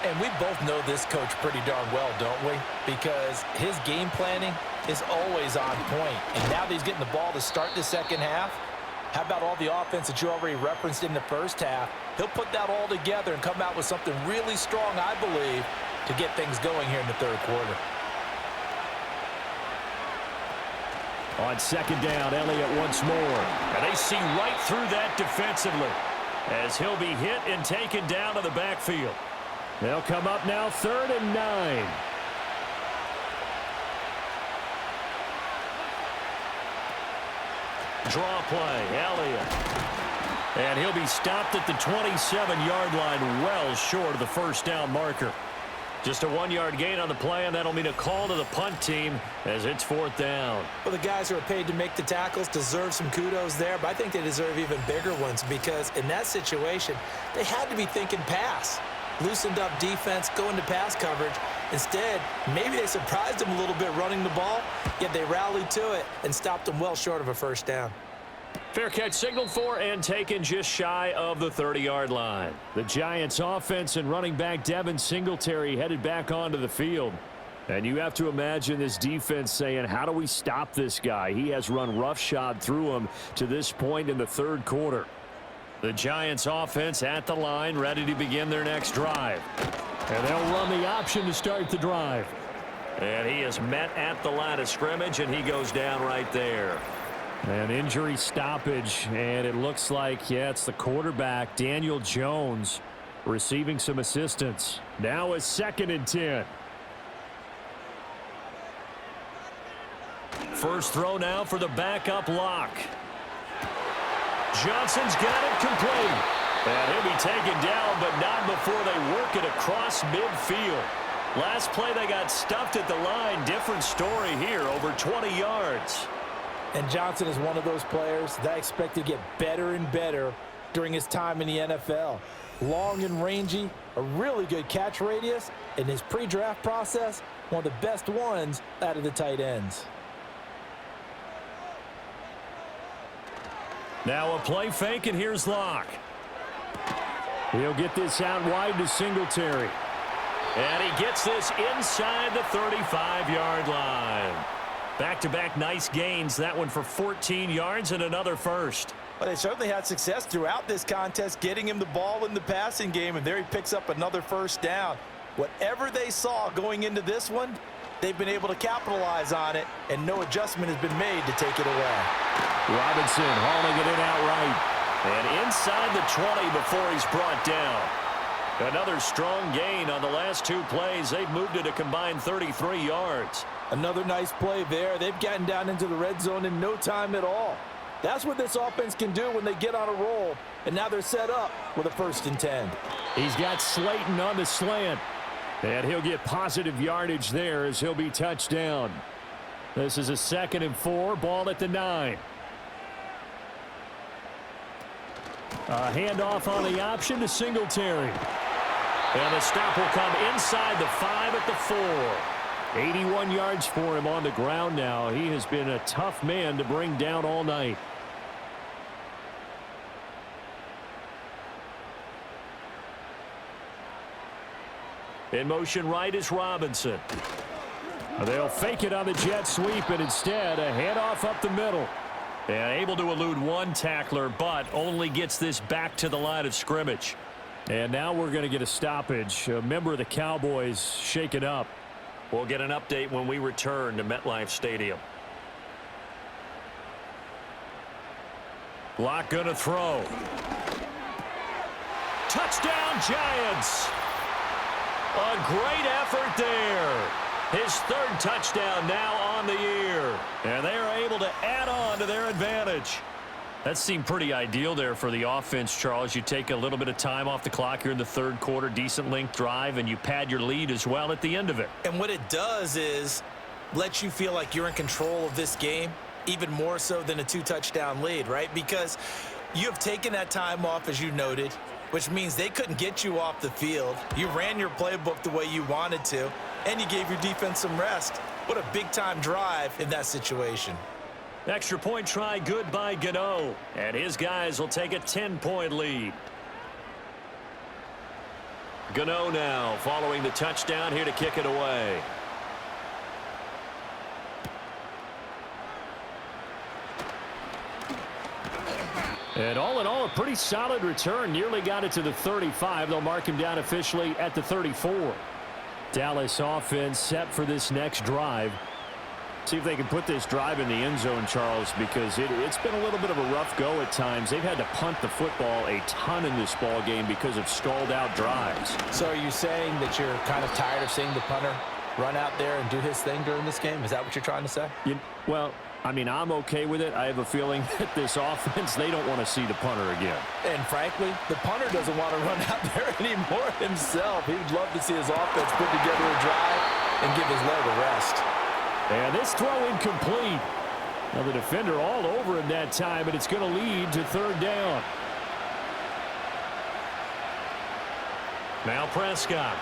And we both know this coach pretty darn well, don't we? Because his game planning is always on point. And now that he's getting the ball to start the second half, how about all the offense that you already referenced in the first half? He'll put that all together and come out with something really strong, I believe, to get things going here in the third quarter. On second down, Elliott once more. And they see right through that defensively as he'll be hit and taken down to the backfield. They'll come up now 3rd and 9. Draw play, Elliott. And he'll be stopped at the 27-yard line, well short of the first down marker. Just a 1-yard gain on the play, and that'll mean a call to the punt team as it's 4th down. Well, the guys who are paid to make the tackles deserve some kudos there, but I think they deserve even bigger ones because in that situation, they had to be thinking pass. Loosened up defense, go into pass coverage. Instead, maybe they surprised them a little bit running the ball, yet they rallied to it and stopped them well short of a first down. Fair catch signaled for and taken just shy of the 30-yard line. The Giants offense and running back Devin Singletary headed back onto the field. And you have to imagine this defense saying, how do we stop this guy? He has run roughshod through him to this point in the third quarter. The Giants offense at the line, ready to begin their next drive. And they'll run the option to start the drive. And he is met at the line of scrimmage, and he goes down right there. An injury stoppage, and it looks like, yeah, it's the quarterback, Daniel Jones, receiving some assistance. Now it's 2nd and 10. First throw now for the backup lock. Johnson's got it complete. And he'll be taken down, but not before they work it across midfield. Last play they got stuffed at the line. Different story here, over 20 yards. And Johnson is one of those players that I expect to get better and better during his time in the NFL. Long and rangy, a really good catch radius, and his pre-draft process, one of the best ones out of the tight ends. Now a play fake, and here's Locke. He'll get this out wide to Singletary. And he gets this inside the 35-yard line. Back-to-back nice gains. That one for 14 yards and another first. Well, they certainly had success throughout this contest, getting him the ball in the passing game, and there he picks up another first down. Whatever they saw going into this one, they've been able to capitalize on it, and no adjustment has been made to take it away. Robinson hauling it in outright. And inside the 20 before he's brought down. Another strong gain on the last 2 plays. They've moved it a combined 33 yards. Another nice play there. They've gotten down into the red zone in no time at all. That's what this offense can do when they get on a roll. And now they're set up with a 1st and 10. He's got Slayton on the slant. And he'll get positive yardage there as he'll be touched down. This is a 2nd and 4, ball at the 9. A handoff on the option to Singletary. And the stop will come inside the 5 at the 4. 81 yards for him on the ground now. He has been a tough man to bring down all night. In motion right is Robinson. They'll fake it on the jet sweep, and instead a handoff up the middle. And able to elude one tackler, but only gets this back to the line of scrimmage. And now we're going to get a stoppage. A member of the Cowboys shaken up. We'll get an update when we return to MetLife Stadium. Locke going to throw. Touchdown, Giants! A great effort there. His 3rd touchdown now on the year. And they are able to add on to their advantage. That seemed pretty ideal there for the offense, Charles. You take a little bit of time off the clock here in the third quarter, decent length drive, and you pad your lead as well at the end of it. And what it does is let you feel like you're in control of this game, even more so than a 2-touchdown lead, right? Because you have taken that time off, as you noted, which means they couldn't get you off the field. You ran your playbook the way you wanted to, and you gave your defense some rest. What a big-time drive in that situation. Extra point try good by Gano, and his guys will take a 10-point lead. Gano now following the touchdown here to kick it away. And all in all, a pretty solid return. Nearly got it to the 35. They'll mark him down officially at the 34. Dallas offense set for this next drive. See if they can put this drive in the end zone, Charles, because it's been a little bit of a rough go at times. They've had to punt the football a ton in this ball game because of stalled out drives. So are you saying that you're kind of tired of seeing the punter run out there and do his thing during this game? Is that what you're trying to say? Well, I mean, I'm okay with it. I have a feeling that this offense, they don't want to see the punter again. And frankly, the punter doesn't want to run out there anymore himself. He would love to see his offense put together a drive and give his leg a rest. And this throw incomplete. Now the defender all over him that time, and it's going to lead to third down. Now Prescott.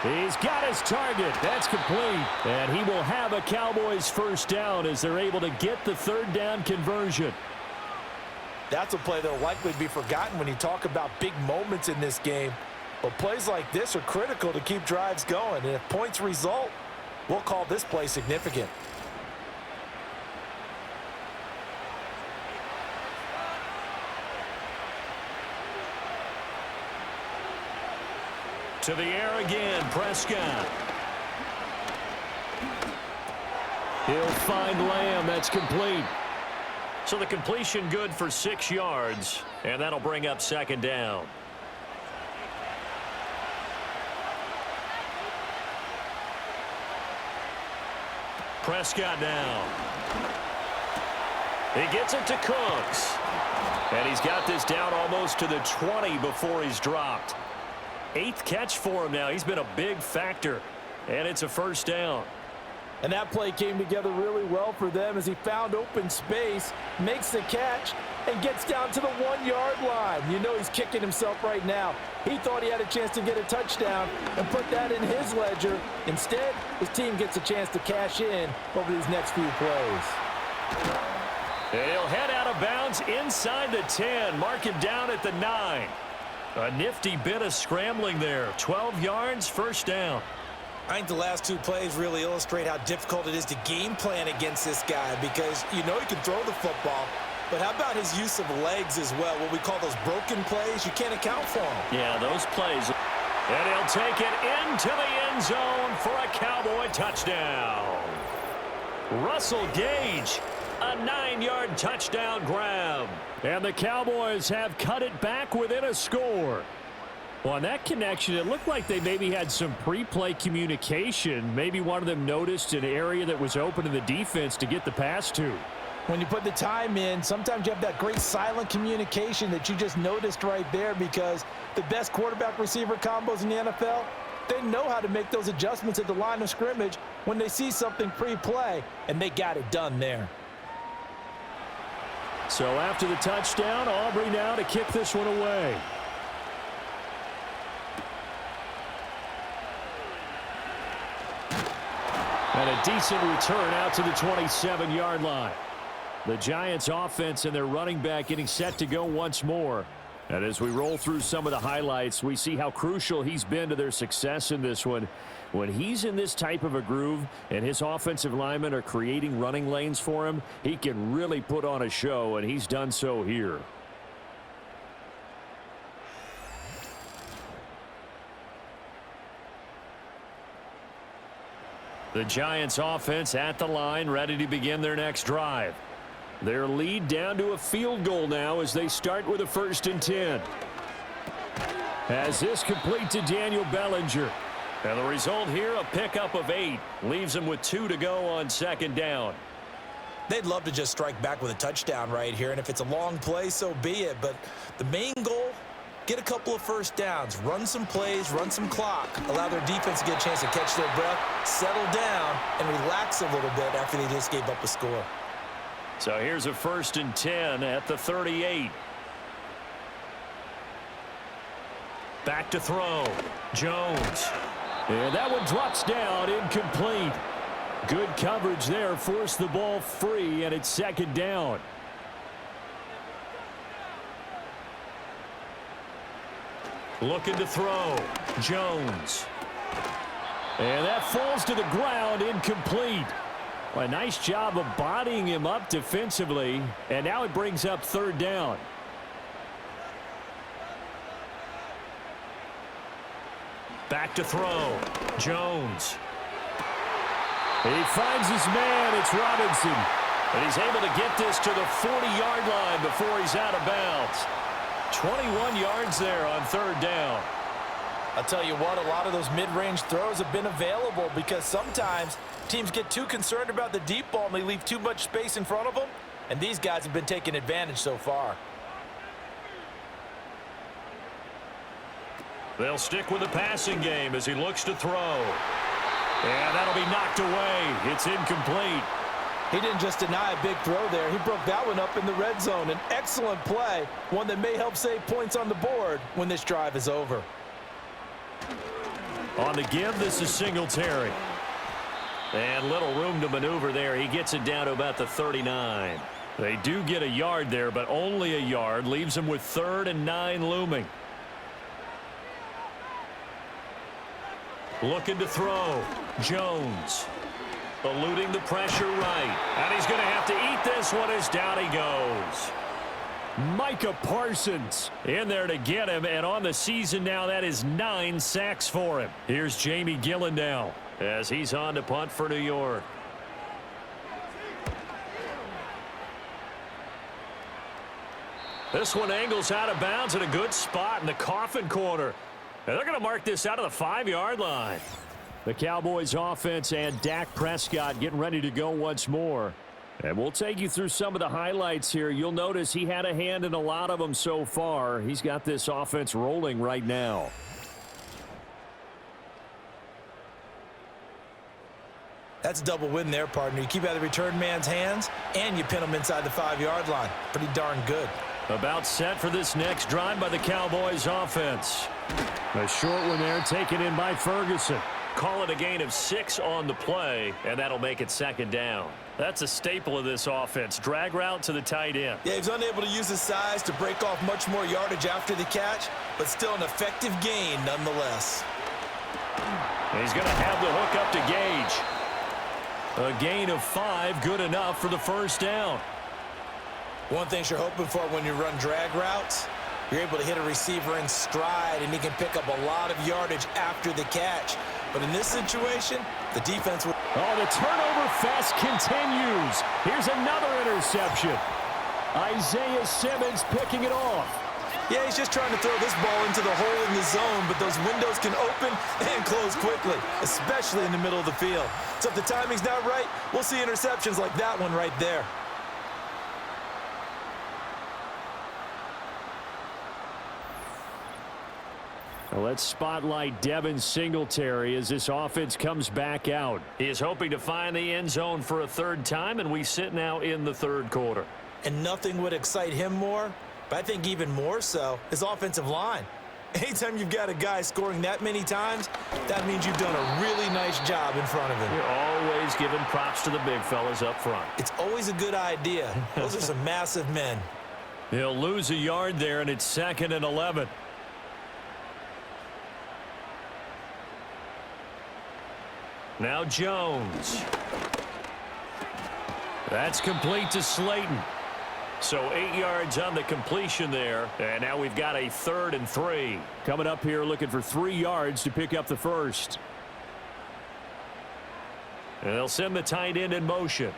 He's got his target. That's complete. And he will have a Cowboys first down as they're able to get the third down conversion. That's a play that will likely be forgotten when you talk about big moments in this game. But plays like this are critical to keep drives going. And if points result, we'll call this play significant. To the air again, Prescott. He'll find Lamb. That's complete. So the completion good for 6 yards, and that'll bring up second down. Prescott now. He gets it to Cooks. And he's got this down almost to the 20 before he's dropped. 8th catch for him now. He's been a big factor. And it's a first down. And that play came together really well for them as he found open space, makes the catch, and gets down to the 1-yard line. You know he's kicking himself right now. He thought he had a chance to get a touchdown and put that in his ledger. Instead, his team gets a chance to cash in over these next few plays. And he'll head out of bounds inside the 10. Mark him down at the 9. A nifty bit of scrambling there. 12 yards, first down. I think the last 2 plays really illustrate how difficult it is to game plan against this guy because you know he can throw the football, but how about his use of legs as well? What we call those broken plays, you can't account for them. Yeah, those plays. And he'll take it into the end zone for a Cowboy touchdown. Russell Gage, a 9-yard touchdown grab. And the Cowboys have cut it back within a score. Well, on that connection, it looked like they maybe had some pre-play communication. Maybe one of them noticed an area that was open in the defense to get the pass to. When you put the time in, sometimes you have that great silent communication that you just noticed right there because the best quarterback-receiver combos in the NFL, they know how to make those adjustments at the line of scrimmage when they see something pre-play, and they got it done there. So after the touchdown, Aubrey now to kick this one away. And a decent return out to the 27-yard line. The Giants offense and their running back getting set to go once more. And as we roll through some of the highlights, we see how crucial he's been to their success in this one. When he's in this type of a groove and his offensive linemen are creating running lanes for him, he can really put on a show, and he's done so here. The Giants offense at the line, ready to begin their next drive. Their lead down to a field goal now as they start with a 1st and 10. As this complete to Daniel Bellinger. And the result here, a pickup of 8. Leaves them with 2 to go on second down. They'd love to just strike back with a touchdown right here, and if it's a long play, so be it. But the main goal, get a couple of first downs, run some plays, run some clock, allow their defense to get a chance to catch their breath, settle down, and relax a little bit after they just gave up a score. So here's a 1st and 10 at the 38. Back to throw. Jones. And that one drops down, incomplete. Good coverage there, forced the ball free, and it's 2nd down. Looking to throw. Jones. And that falls to the ground, incomplete. Well, a nice job of bodying him up defensively, and now it brings up 3rd down. Back to throw. Jones. He finds his man. It's Robinson. And he's able to get this to the 40-yard line before he's out of bounds. 21 yards there on 3rd down. I'll tell you what, a lot of those mid-range throws have been available because sometimes teams get too concerned about the deep ball and they leave too much space in front of them. And these guys have been taking advantage so far. They'll stick with the passing game as he looks to throw. And that'll be knocked away. It's incomplete. He didn't just deny a big throw there. He broke that one up in the red zone. An excellent play, one that may help save points on the board when this drive is over. On the give, this is Singletary. And little room to maneuver there. He gets it down to about the 39. They do get a yard there, but only a yard. Leaves them with 3rd and 9 looming. Looking to throw. Jones. Eluding the pressure right. And he's going to have to eat this one as down he goes. Micah Parsons in there to get him. And on the season now, that is 9 sacks for him. Here's Jamie Gillen now as he's on to punt for New York. This one angles out of bounds in a good spot in the coffin corner. And they're going to mark this out of the 5-yard line. The Cowboys offense and Dak Prescott getting ready to go once more. And we'll take you through some of the highlights here. You'll notice he had a hand in a lot of them so far. He's got this offense rolling right now. That's a double win there, partner. You keep out of the return man's hands, and you pin him inside the 5-yard line. Pretty darn good. About set for this next drive by the Cowboys offense. A short one there taken in by Ferguson. Call it a gain of 6 on the play, and that'll make it 2nd down. That's a staple of this offense. Drag route to the tight end. Yeah, he's unable to use his size to break off much more yardage after the catch, but still an effective gain nonetheless. And he's going to have the hook up to Gage. A gain of 5, good enough for the 1st down. One thing you're hoping for when you run drag routes, you're able to hit a receiver in stride, and he can pick up a lot of yardage after the catch. But in this situation, the defense will... Oh, the turnover fest continues. Here's another interception. Isaiah Simmons picking it off. Yeah, he's just trying to throw this ball into the hole in the zone, but those windows can open and close quickly, especially in the middle of the field. So if the timing's not right, we'll see interceptions like that one right there. Well, let's spotlight Devin Singletary as this offense comes back out. He is hoping to find the end zone for a 3rd time, and we sit now in the 3rd quarter. And nothing would excite him more, but I think even more so, his offensive line. Anytime you've got a guy scoring that many times, that means you've done a really nice job in front of him. You're always giving props to the big fellas up front. It's always a good idea. Those are some massive men. He'll lose a yard there, and it's 2nd and 11. Now Jones. That's complete to Slayton. So 8 yards on the completion there. And now we've got a 3rd and 3. Coming up here looking for 3 yards to pick up the 1st. And they'll send the tight end in motion.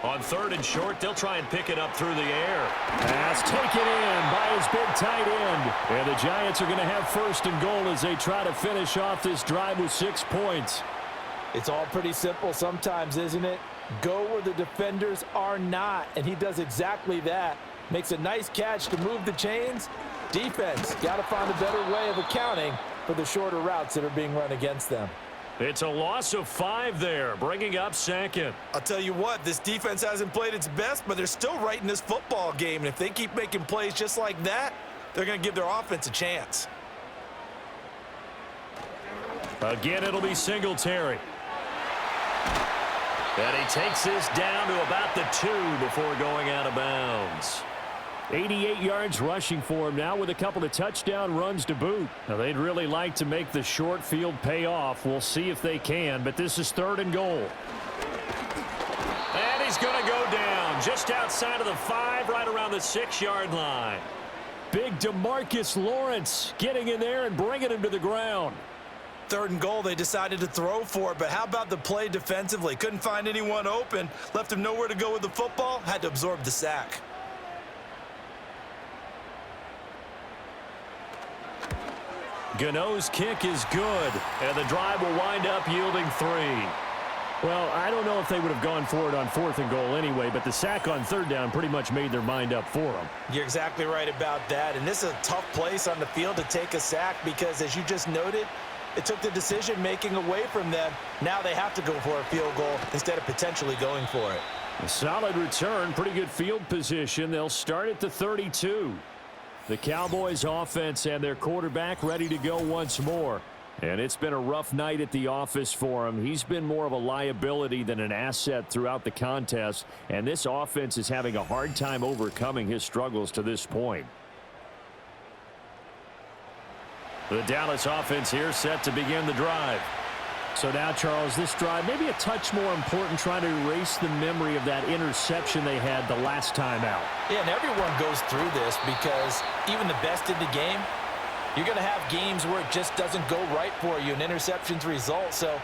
On 3rd and short, they'll try and pick it up through the air. Pass taken in by his big tight end. And the Giants are going to have 1st and goal as they try to finish off this drive with 6 points. It's all pretty simple sometimes, isn't it? Go where the defenders are not, and he does exactly that. Makes a nice catch to move the chains. Defense got to find a better way of accounting for the shorter routes that are being run against them. It's a loss of 5 there, bringing up second. I'll tell you what, this defense hasn't played its best, but they're still right in this football game. And if they keep making plays just like that, they're going to give their offense a chance. Again, it'll be Singletary. And he takes this down to about the 2 before going out of bounds. 88 yards rushing for him now with a couple of touchdown runs to boot. Now, they'd really like to make the short field pay off. We'll see if they can, but this is 3rd and goal. And he's going to go down just outside of the 5, right around the 6-yard line. Big DeMarcus Lawrence getting in there and bringing him to the ground. 3rd and goal, they decided to throw for it, but how about the play defensively? Couldn't find anyone open, left him nowhere to go with the football, had to absorb the sack. Gano's kick is good, and the drive will wind up yielding 3. Well, I don't know if they would have gone for it on 4th and goal anyway, but the sack on 3rd down pretty much made their mind up for them. You're exactly right about that, and this is a tough place on the field to take a sack because, as you just noted, it took the decision-making away from them. Now they have to go for a field goal instead of potentially going for it. A solid return, pretty good field position. They'll start at the 32. The Cowboys offense and their quarterback ready to go once more. And it's been a rough night at the office for him. He's been more of a liability than an asset throughout the contest. And this offense is having a hard time overcoming his struggles to this point. The Dallas offense here set to begin the drive. So now, Charles, this drive maybe a touch more important, trying to erase the memory of that interception they had the last time out. Yeah, and everyone goes through this because even the best in the game, you're going to have games where it just doesn't go right for you and interceptions result. So,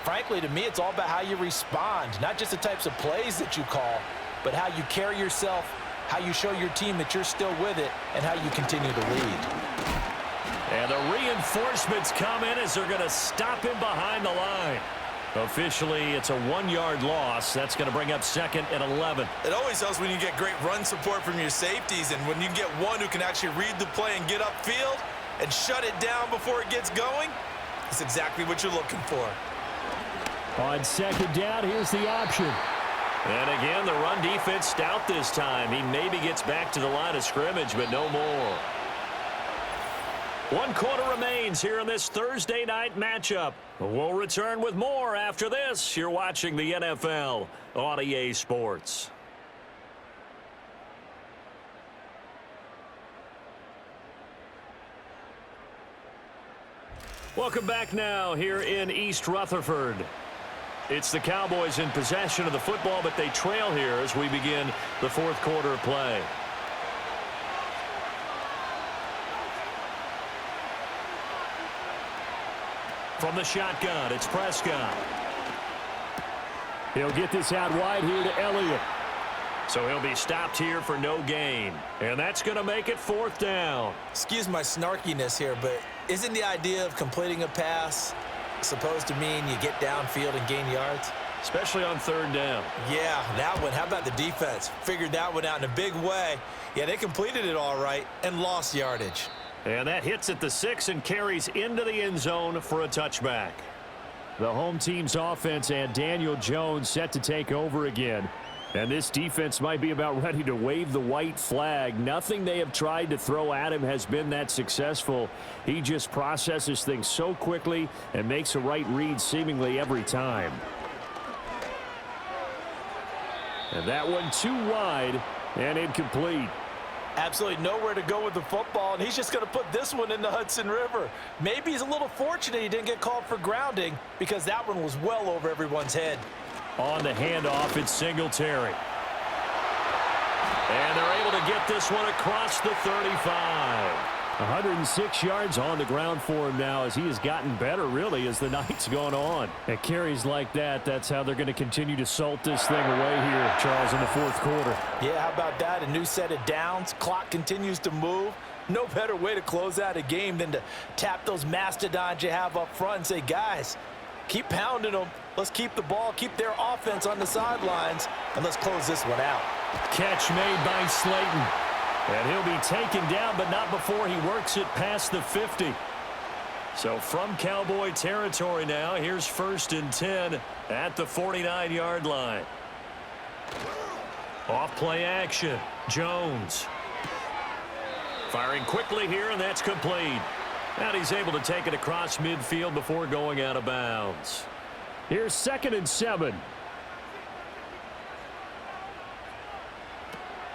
frankly, to me, it's all about how you respond, not just the types of plays that you call, but how you carry yourself, how you show your team that you're still with it, and how you continue to lead. And the reinforcements come in as they're going to stop him behind the line. Officially, it's a 1-yard loss. That's going to bring up 2nd and 11. It always helps when you get great run support from your safeties, and when you get one who can actually read the play and get upfield and shut it down before it gets going, that's exactly what you're looking for. On 2nd down, here's the option. And again, the run defense stout this time. He maybe gets back to the line of scrimmage, but no more. 1 quarter remains here in this Thursday night matchup. We'll return with more after this. You're watching the NFL on EA Sports. Welcome back now here in East Rutherford. It's the Cowboys in possession of the football, but they trail here as we begin the 4th quarter of play. From the shotgun, it's Prescott. He'll get this out wide here to Elliott. So he'll be stopped here for no gain. And that's going to make it 4th down. Excuse my snarkiness here, but isn't the idea of completing a pass supposed to mean you get downfield and gain yards? Especially on 3rd down. Yeah, that one. How about the defense? Figured that one out in a big way. Yeah, they completed it all right and lost yardage. And that hits at the 6 and carries into the end zone for a touchback. The home team's offense and Daniel Jones set to take over again. And this defense might be about ready to wave the white flag. Nothing they have tried to throw at him has been that successful. He just processes things so quickly and makes a right read seemingly every time. And that one too wide and incomplete. Absolutely nowhere to go with the football, and he's just going to put this one in the Hudson River. Maybe he's a little fortunate he didn't get called for grounding because that one was well over everyone's head. On the handoff, it's Singletary. And they're able to get this one across the 35. 106 yards on the ground for him now as he has gotten better, really, as the night's gone on. At carries like that, that's how they're going to continue to salt this thing away here, Charles, in the 4th quarter. Yeah, how about that? A new set of downs. Clock continues to move. No better way to close out a game than to tap those mastodons you have up front and say, guys, keep pounding them. Let's keep the ball, keep their offense on the sidelines, and let's close this one out. Catch made by Slayton. And he'll be taken down, but not before he works it past the 50. So from Cowboy territory now, here's 1st and 10 at the 49-yard line. Off play action. Jones. Firing quickly here, and that's complete. And he's able to take it across midfield before going out of bounds. Here's 2nd and 7.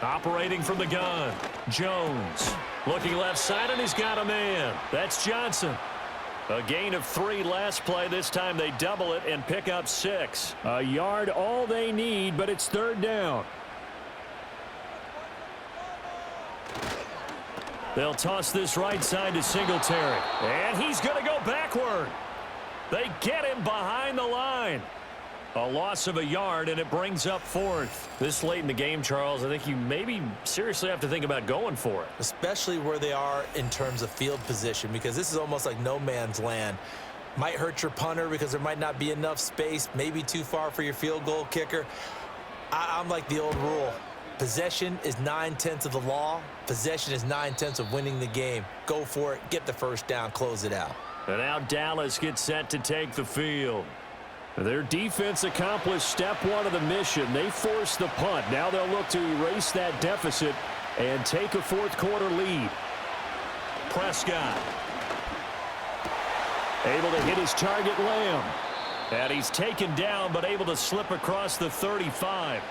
Operating from the gun. Jones. Looking left side, and he's got a man. That's Johnson. A gain of 3 last play. This time they double it and pick up 6. A yard all they need, but it's 3rd down. They'll toss this right side to Singletary. And he's going to go backward. They get him behind the line. A loss of a yard, and it brings up 4th. This late in the game, Charles, I think you maybe seriously have to think about going for it. Especially where they are in terms of field position, because this is almost like no man's land. Might hurt your punter because there might not be enough space, maybe too far for your field goal kicker. I'm like the old rule. Possession is 9/10 of the law. Possession is 9/10 of winning the game. Go for it. Get the 1st down. Close it out. And now Dallas gets set to take the field. Their defense accomplished step 1 of the mission. They forced the punt. Now they'll look to erase that deficit and take a 4th quarter lead. Prescott. Able to hit his target, Lamb. And he's taken down, but able to slip across the 35.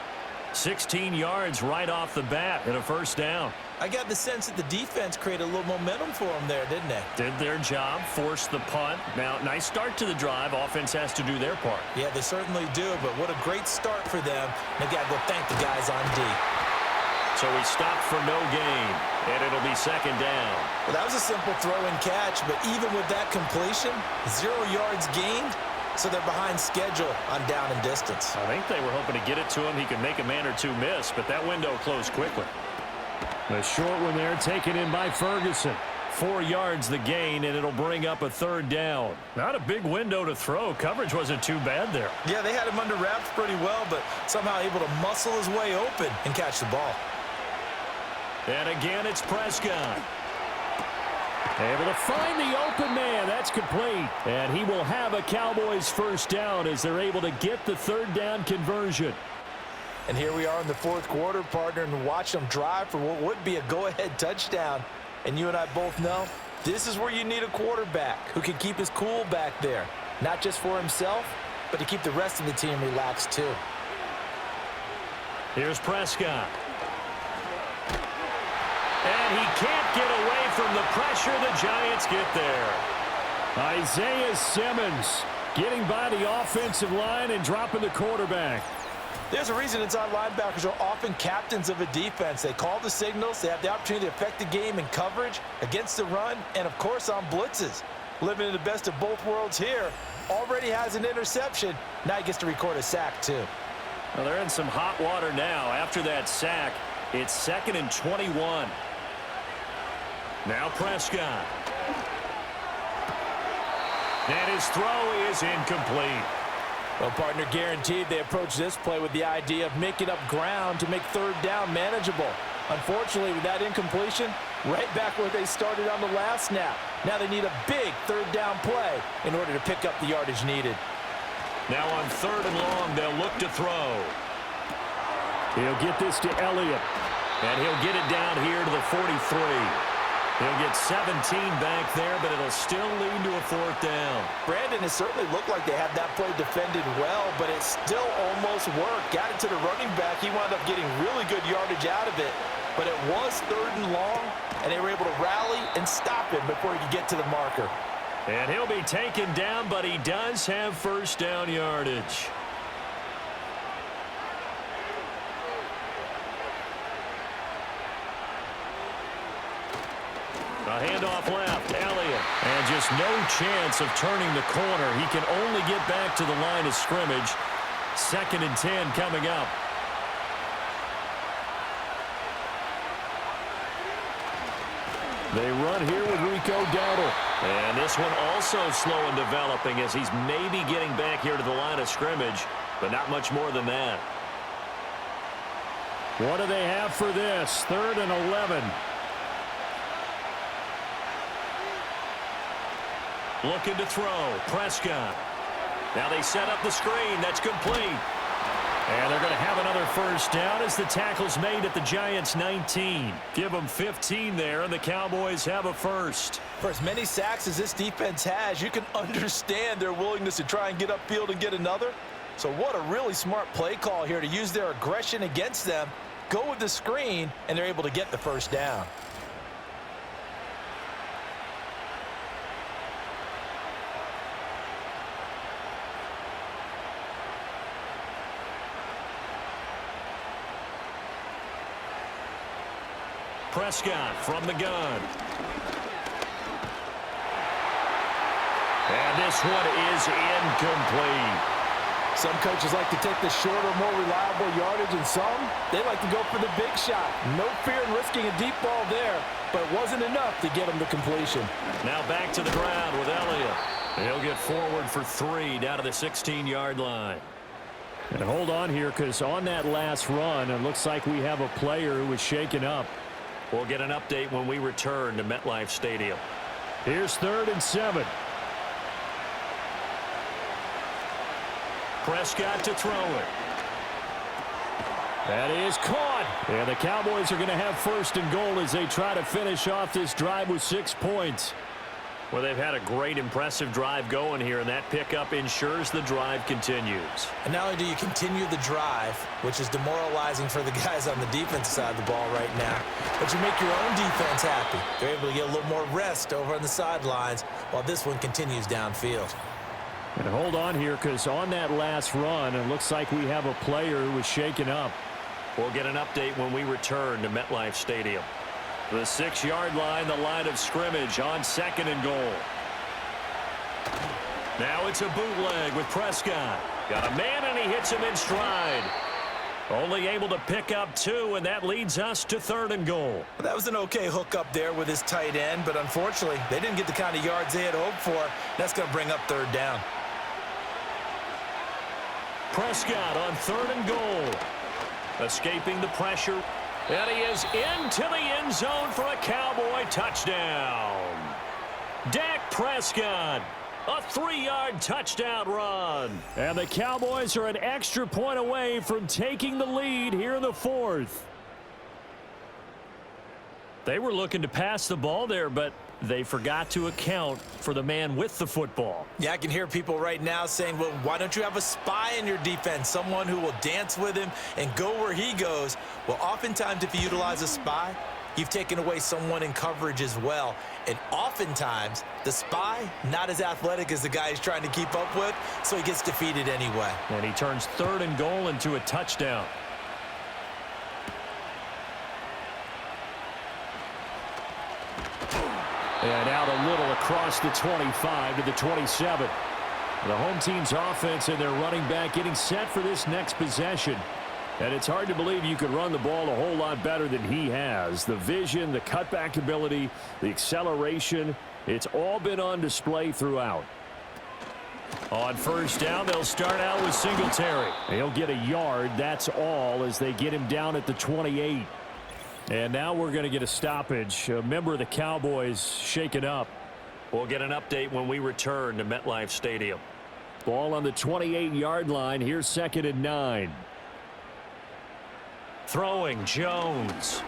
16 yards right off the bat and a 1st down. I got the sense that the defense created a little momentum for them there, didn't they? Did their job, forced the punt. Now, nice start to the drive. Offense has to do their part. Yeah, they certainly do, but what a great start for them. They got to go thank the guys on D. So he stopped for no gain, and it'll be 2nd down. Well, that was a simple throw and catch, but even with that completion, 0 yards gained. So they're behind schedule on down and distance. I think they were hoping to get it to him. He could make a man or two miss, but that window closed quickly. The short one there taken in by Ferguson. 4 yards the gain, and it'll bring up a 3rd down. Not a big window to throw. Coverage wasn't too bad there. Yeah, they had him under wraps pretty well, but somehow able to muscle his way open and catch the ball. And again, it's Prescott. Able to find the open man. That's complete. And he will have a Cowboys 1st down as they're able to get the 3rd down conversion. And here we are in the 4th quarter, partner, and watch them drive for what would be a go-ahead touchdown. And you and I both know this is where you need a quarterback who can keep his cool back there. Not just for himself, but to keep the rest of the team relaxed too. Here's Prescott. And he can't get away from the pressure. The Giants get there. Isaiah Simmons getting by the offensive line and dropping the quarterback. There's a reason inside linebackers are often captains of a defense. They call the signals. They have the opportunity to affect the game in coverage, against the run, and, of course, on blitzes. Living in the best of both worlds here. Already has an interception. Now he gets to record a sack, too. Well, they're in some hot water now. After that sack, it's 2nd and 21. Now Prescott. And his throw is incomplete. Well, partner, guaranteed they approach this play with the idea of making up ground to make 3rd down manageable. Unfortunately, with that incompletion, right back where they started on the last snap. Now they need a big 3rd down play in order to pick up the yardage needed. Now on 3rd and long, they'll look to throw. He'll get this to Elliott. And he'll get it down here to the 43. He'll get 17 back there, but it'll still lead to a 4th down. Brandon, it certainly looked like they had that play defended well, but it still almost worked. Got it to the running back. He wound up getting really good yardage out of it, but it was 3rd and long, and they were able to rally and stop him before he could get to the marker. And he'll be taken down, but he does have 1st down yardage. A handoff left, Elliott. And just no chance of turning the corner. He can only get back to the line of scrimmage. 2nd and 10 coming up. They run here with Rico Dowdle. And this one also slow in developing as he's maybe getting back here to the line of scrimmage, but not much more than that. What do they have for this? 3rd and 11. Looking to throw. Prescott. Now they set up the screen. That's complete. And they're going to have another first down as the tackle's made at the Giants' 19. Give them 15 there, and the Cowboys have a first. For as many sacks as this defense has, you can understand their willingness to try and get upfield and get another. So what a really smart play call here to use their aggression against them, go with the screen, and they're able to get the first down. Prescott from the gun. And this one is incomplete. Some coaches like to take the shorter, more reliable yardage, and some, they like to go for the big shot. No fear in risking a deep ball there, but it wasn't enough to get him to completion. Now back to the ground with Elliott. He'll get forward for 3 down to the 16-yard line. And hold on here, because on that last run, it looks like we have a player who was shaken up. We'll get an update when we return to MetLife Stadium. Here's 3rd and 7. Prescott to throw it. That is caught. And the Cowboys are going to have 1st and goal as they try to finish off this drive with 6 points. Well, they've had a great, impressive drive going here, and that pickup ensures the drive continues. And not only do you continue the drive, which is demoralizing for the guys on the defensive side of the ball right now, but you make your own defense happy. They're able to get a little more rest over on the sidelines while this one continues downfield. And hold on here, because on that last run, it looks like we have a player who was shaken up. We'll get an update when we return to MetLife Stadium. The 6-yard line, the line of scrimmage on 2nd and goal. Now it's a bootleg with Prescott. Got a man, and he hits him in stride. Only able to pick up 2, and that leads us to 3rd and goal. That was an okay hook up there with his tight end, but unfortunately, they didn't get the kind of yards they had hoped for. That's going to bring up 3rd down. Prescott on 3rd and goal. Escaping the pressure. And he is into the end zone for a Cowboy touchdown. Dak Prescott, a 3-yard touchdown run. And the Cowboys are an extra point away from taking the lead here in the 4th. They were looking to pass the ball there, but they forgot to account for the man with the football. Yeah, I can hear people right now saying, well, why don't you have a spy in your defense, someone who will dance with him and go where he goes? Well, oftentimes if you utilize a spy, you've taken away someone in coverage as well. And oftentimes, the spy, not as athletic as the guy he's trying to keep up with, so he gets defeated anyway. And he turns 3rd and goal into a touchdown. And out a little across the 25 to the 27. The home team's offense and their running back getting set for this next possession. And it's hard to believe you could run the ball a whole lot better than he has. The vision, the cutback ability, the acceleration, it's all been on display throughout. On 1st down, they'll start out with Singletary. He'll get a yard, that's all, as they get him down at the 28. And now we're going to get a stoppage. A member of the Cowboys shaken up. We'll get an update when we return to MetLife Stadium. Ball on the 28-yard line. Here's 2nd and 9. Throwing, Jones.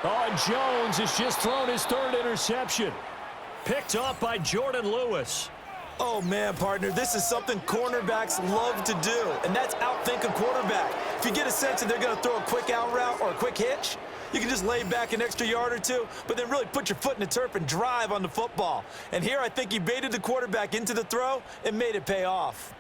Oh, Jones has just thrown his 3rd interception. Picked off by Jordan Lewis. Oh, man, partner, this is something cornerbacks love to do, and that's outthink a quarterback. If you get a sense that they're going to throw a quick out route or a quick hitch, you can just lay back an extra yard or 2, but then really put your foot in the turf and drive on the football. And here I think he baited the quarterback into the throw and made it pay off.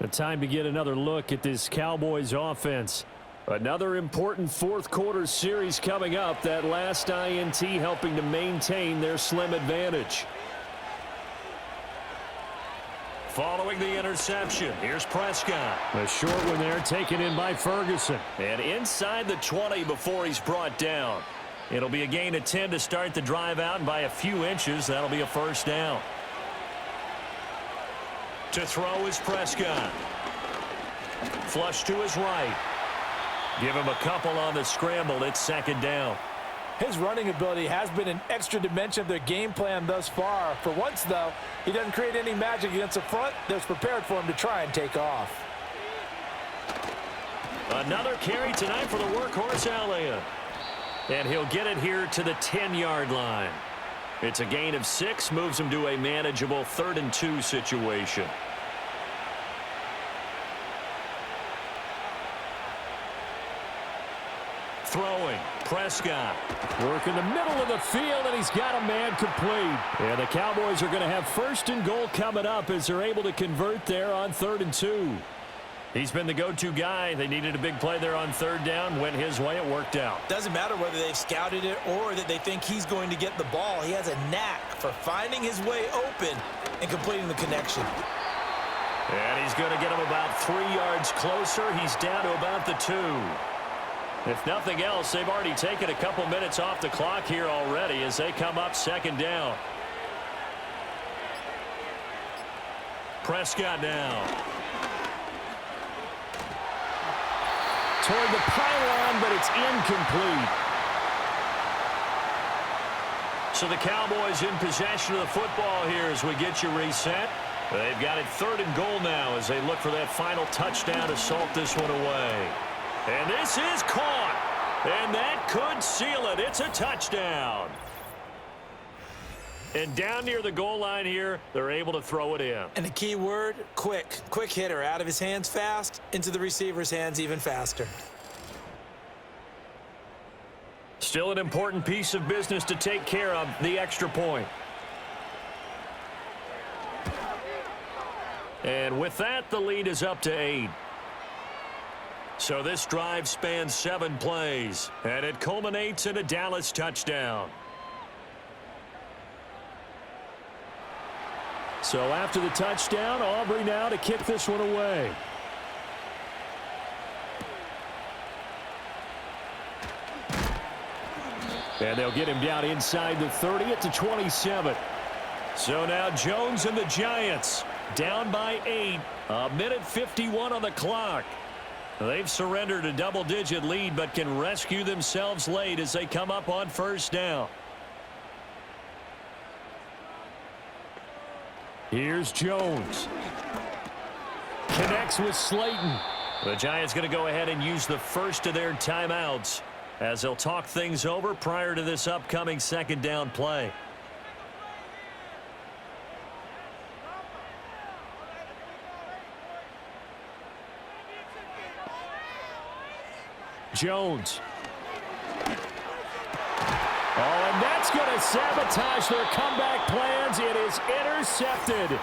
The time to get another look at this Cowboys offense. Another important 4th quarter series coming up. That last INT helping to maintain their slim advantage. Following the interception, here's Prescott. A short one there taken in by Ferguson. And inside the 20 before he's brought down. It'll be a gain of 10 to start the drive out, and by a few inches, that'll be a first down. To throw is Prescott. Flush to his right. Give him a couple on the scramble. It's second down. His running ability has been an extra dimension of their game plan thus far. For once, though, he doesn't create any magic against the front that's prepared for him to try and take off. Another carry tonight for the workhorse Elliott. And he'll get it here to the 10-yard line. It's a gain of 6, moves him to a manageable 3rd and 2 situation. Throwing, Prescott. Working the middle of the field, and he's got a man complete. And the Cowboys are going to have 1st and goal coming up as they're able to convert there on 3rd and 2. He's been the go-to guy. They needed a big play there on 3rd down. Went his way. It worked out. Doesn't matter whether they've scouted it or that they think he's going to get the ball. He has a knack for finding his way open and completing the connection. And he's going to get him about 3 yards closer. He's down to about the 2. If nothing else, they've already taken a couple minutes off the clock here already as they come up 2nd down. Prescott now. Toward the pylon, but it's incomplete. So the Cowboys in possession of the football here as we get you reset. They've got it 3rd and goal now as they look for that final touchdown to salt this one away. And this is caught. And that could seal it. It's a touchdown. And down near the goal line here, they're able to throw it in. And the key word, quick. Quick hitter. Out of his hands fast, into the receiver's hands even faster. Still an important piece of business to take care of, the extra point. And with that, the lead is up to 8. So this drive spans 7 plays, and it culminates in a Dallas touchdown. So after the touchdown, Aubrey now to kick this one away. And they'll get him down inside the 30 at the 27. So now Jones and the Giants down by 8. A minute 51 on the clock. They've surrendered a double-digit lead, but can rescue themselves late as they come up on 1st down. Here's Jones. Connects with Slayton. The Giants going to go ahead and use the first of their timeouts as they'll talk things over prior to this upcoming 2nd down play. Jones. Oh, and that's going to sabotage their comeback plans. It is intercepted.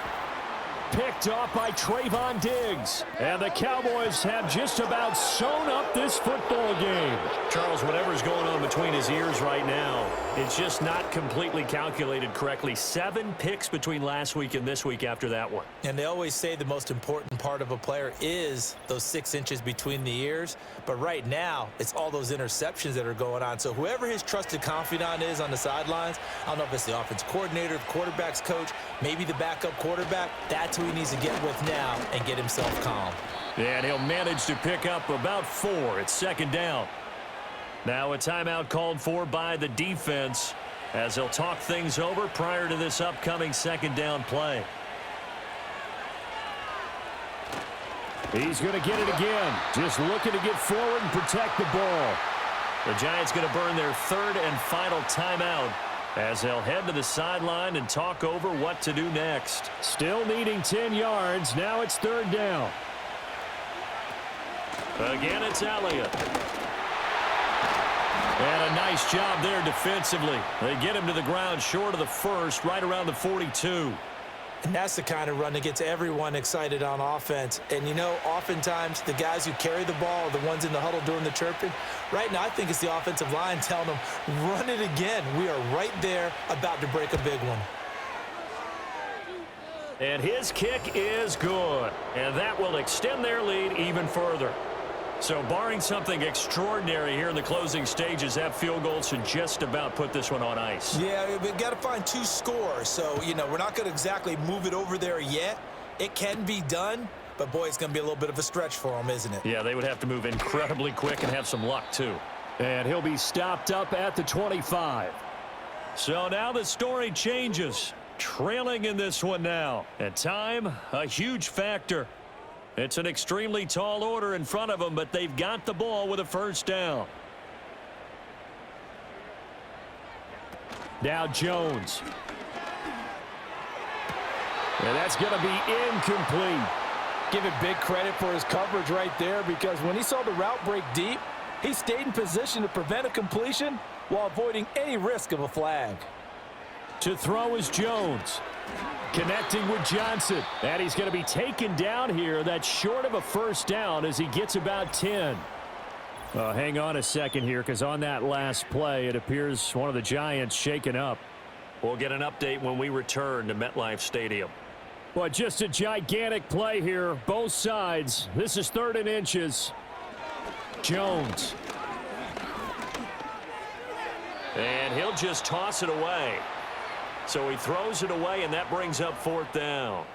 Picked off by Trayvon Diggs. And the Cowboys have just about sewn up this football game. Charles, whatever's going on between his ears right now, it's just not completely calculated correctly. 7 picks between last week and this week after that one. And they always say the most important part of a player is those 6 inches between the ears. But right now, it's all those interceptions that are going on. So whoever his trusted confidant is on the sidelines, I don't know if it's the offense coordinator, the quarterback's coach, maybe the backup quarterback, that's who he needs to get with now and get himself calm. And he'll manage to pick up about 4 at 2nd down. Now a timeout called for by the defense as they'll talk things over prior to this upcoming 2nd down play. He's going to get it again. Just looking to get forward and protect the ball. The Giants going to burn their 3rd and final timeout as they'll head to the sideline and talk over what to do next. Still needing 10 yards. Now it's 3rd down. Again, it's Elliott. And a nice job there defensively. They get him to the ground short of the 1st, right around the 42. And that's the kind of run that gets everyone excited on offense. And, you know, oftentimes the guys who carry the ball are the ones in the huddle doing the chirping. Right now, I think it's the offensive line telling them, run it again. We are right there about to break a big one. And his kick is good. And that will extend their lead even further. So barring something extraordinary here in the closing stages, that field goal should just about put this one on ice. Yeah, we've got to find 2 scores. So, we're not going to exactly move it over there yet. It can be done, but, boy, it's going to be a little bit of a stretch for them, isn't it? Yeah, they would have to move incredibly quick and have some luck, too. And he'll be stopped up at the 25. So now the story changes. Trailing in this one now. And time, a huge factor. It's an extremely tall order in front of them, but they've got the ball with a first down. Now Jones. And that's going to be incomplete. Give it big credit for his coverage right there, because when he saw the route break deep, he stayed in position to prevent a completion while avoiding any risk of a flag. To throw is Jones. Connecting with Johnson. And he's going to be taken down here. That's short of a first down as he gets about 10. Hang on a second here, because on that last play, it appears one of the Giants shaken up. We'll get an update when we return to MetLife Stadium. Well, just a gigantic play here, both sides. This is 3rd and inches. Jones. And he'll just toss it away. So he throws it away, and that brings up 4th down.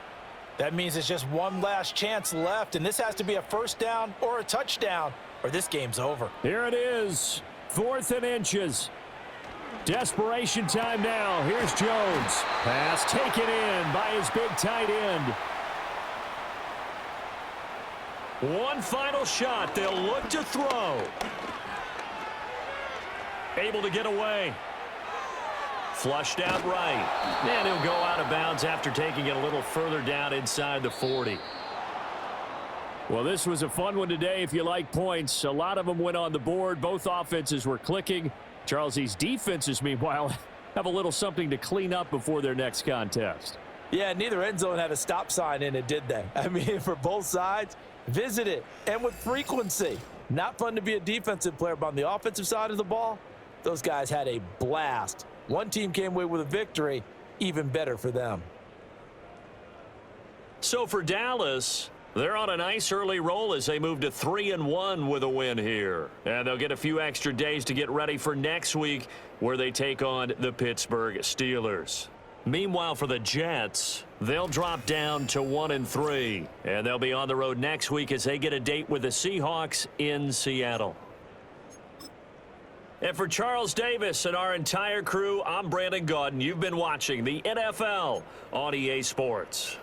That means it's just one last chance left, and this has to be a first down or a touchdown, or this game's over. Here it is, 4th and inches. Desperation time now. Here's Jones. Pass taken in by his big tight end. One final shot. They'll look to throw. Able to get away. Flushed out right. And he'll go out of bounds after taking it a little further down inside the 40. Well, this was a fun one today if you like points. A lot of them went on the board. Both offenses were clicking. Charles, these defenses, meanwhile, have a little something to clean up before their next contest. Yeah, neither end zone had a stop sign in it, did they? I mean, for both sides, visit it, and with frequency. Not fun to be a defensive player, but on the offensive side of the ball, those guys had a blast. One team came away with a victory, even better for them. So for Dallas, they're on a nice early roll as they move to 3-1 with a win here. And they'll get a few extra days to get ready for next week where they take on the Pittsburgh Steelers. Meanwhile, for the Jets, they'll drop down to 1-3. And they'll be on the road next week as they get a date with the Seahawks in Seattle. And for Charles Davis and our entire crew, I'm Brandon Gaudin. You've been watching the NFL on EA Sports.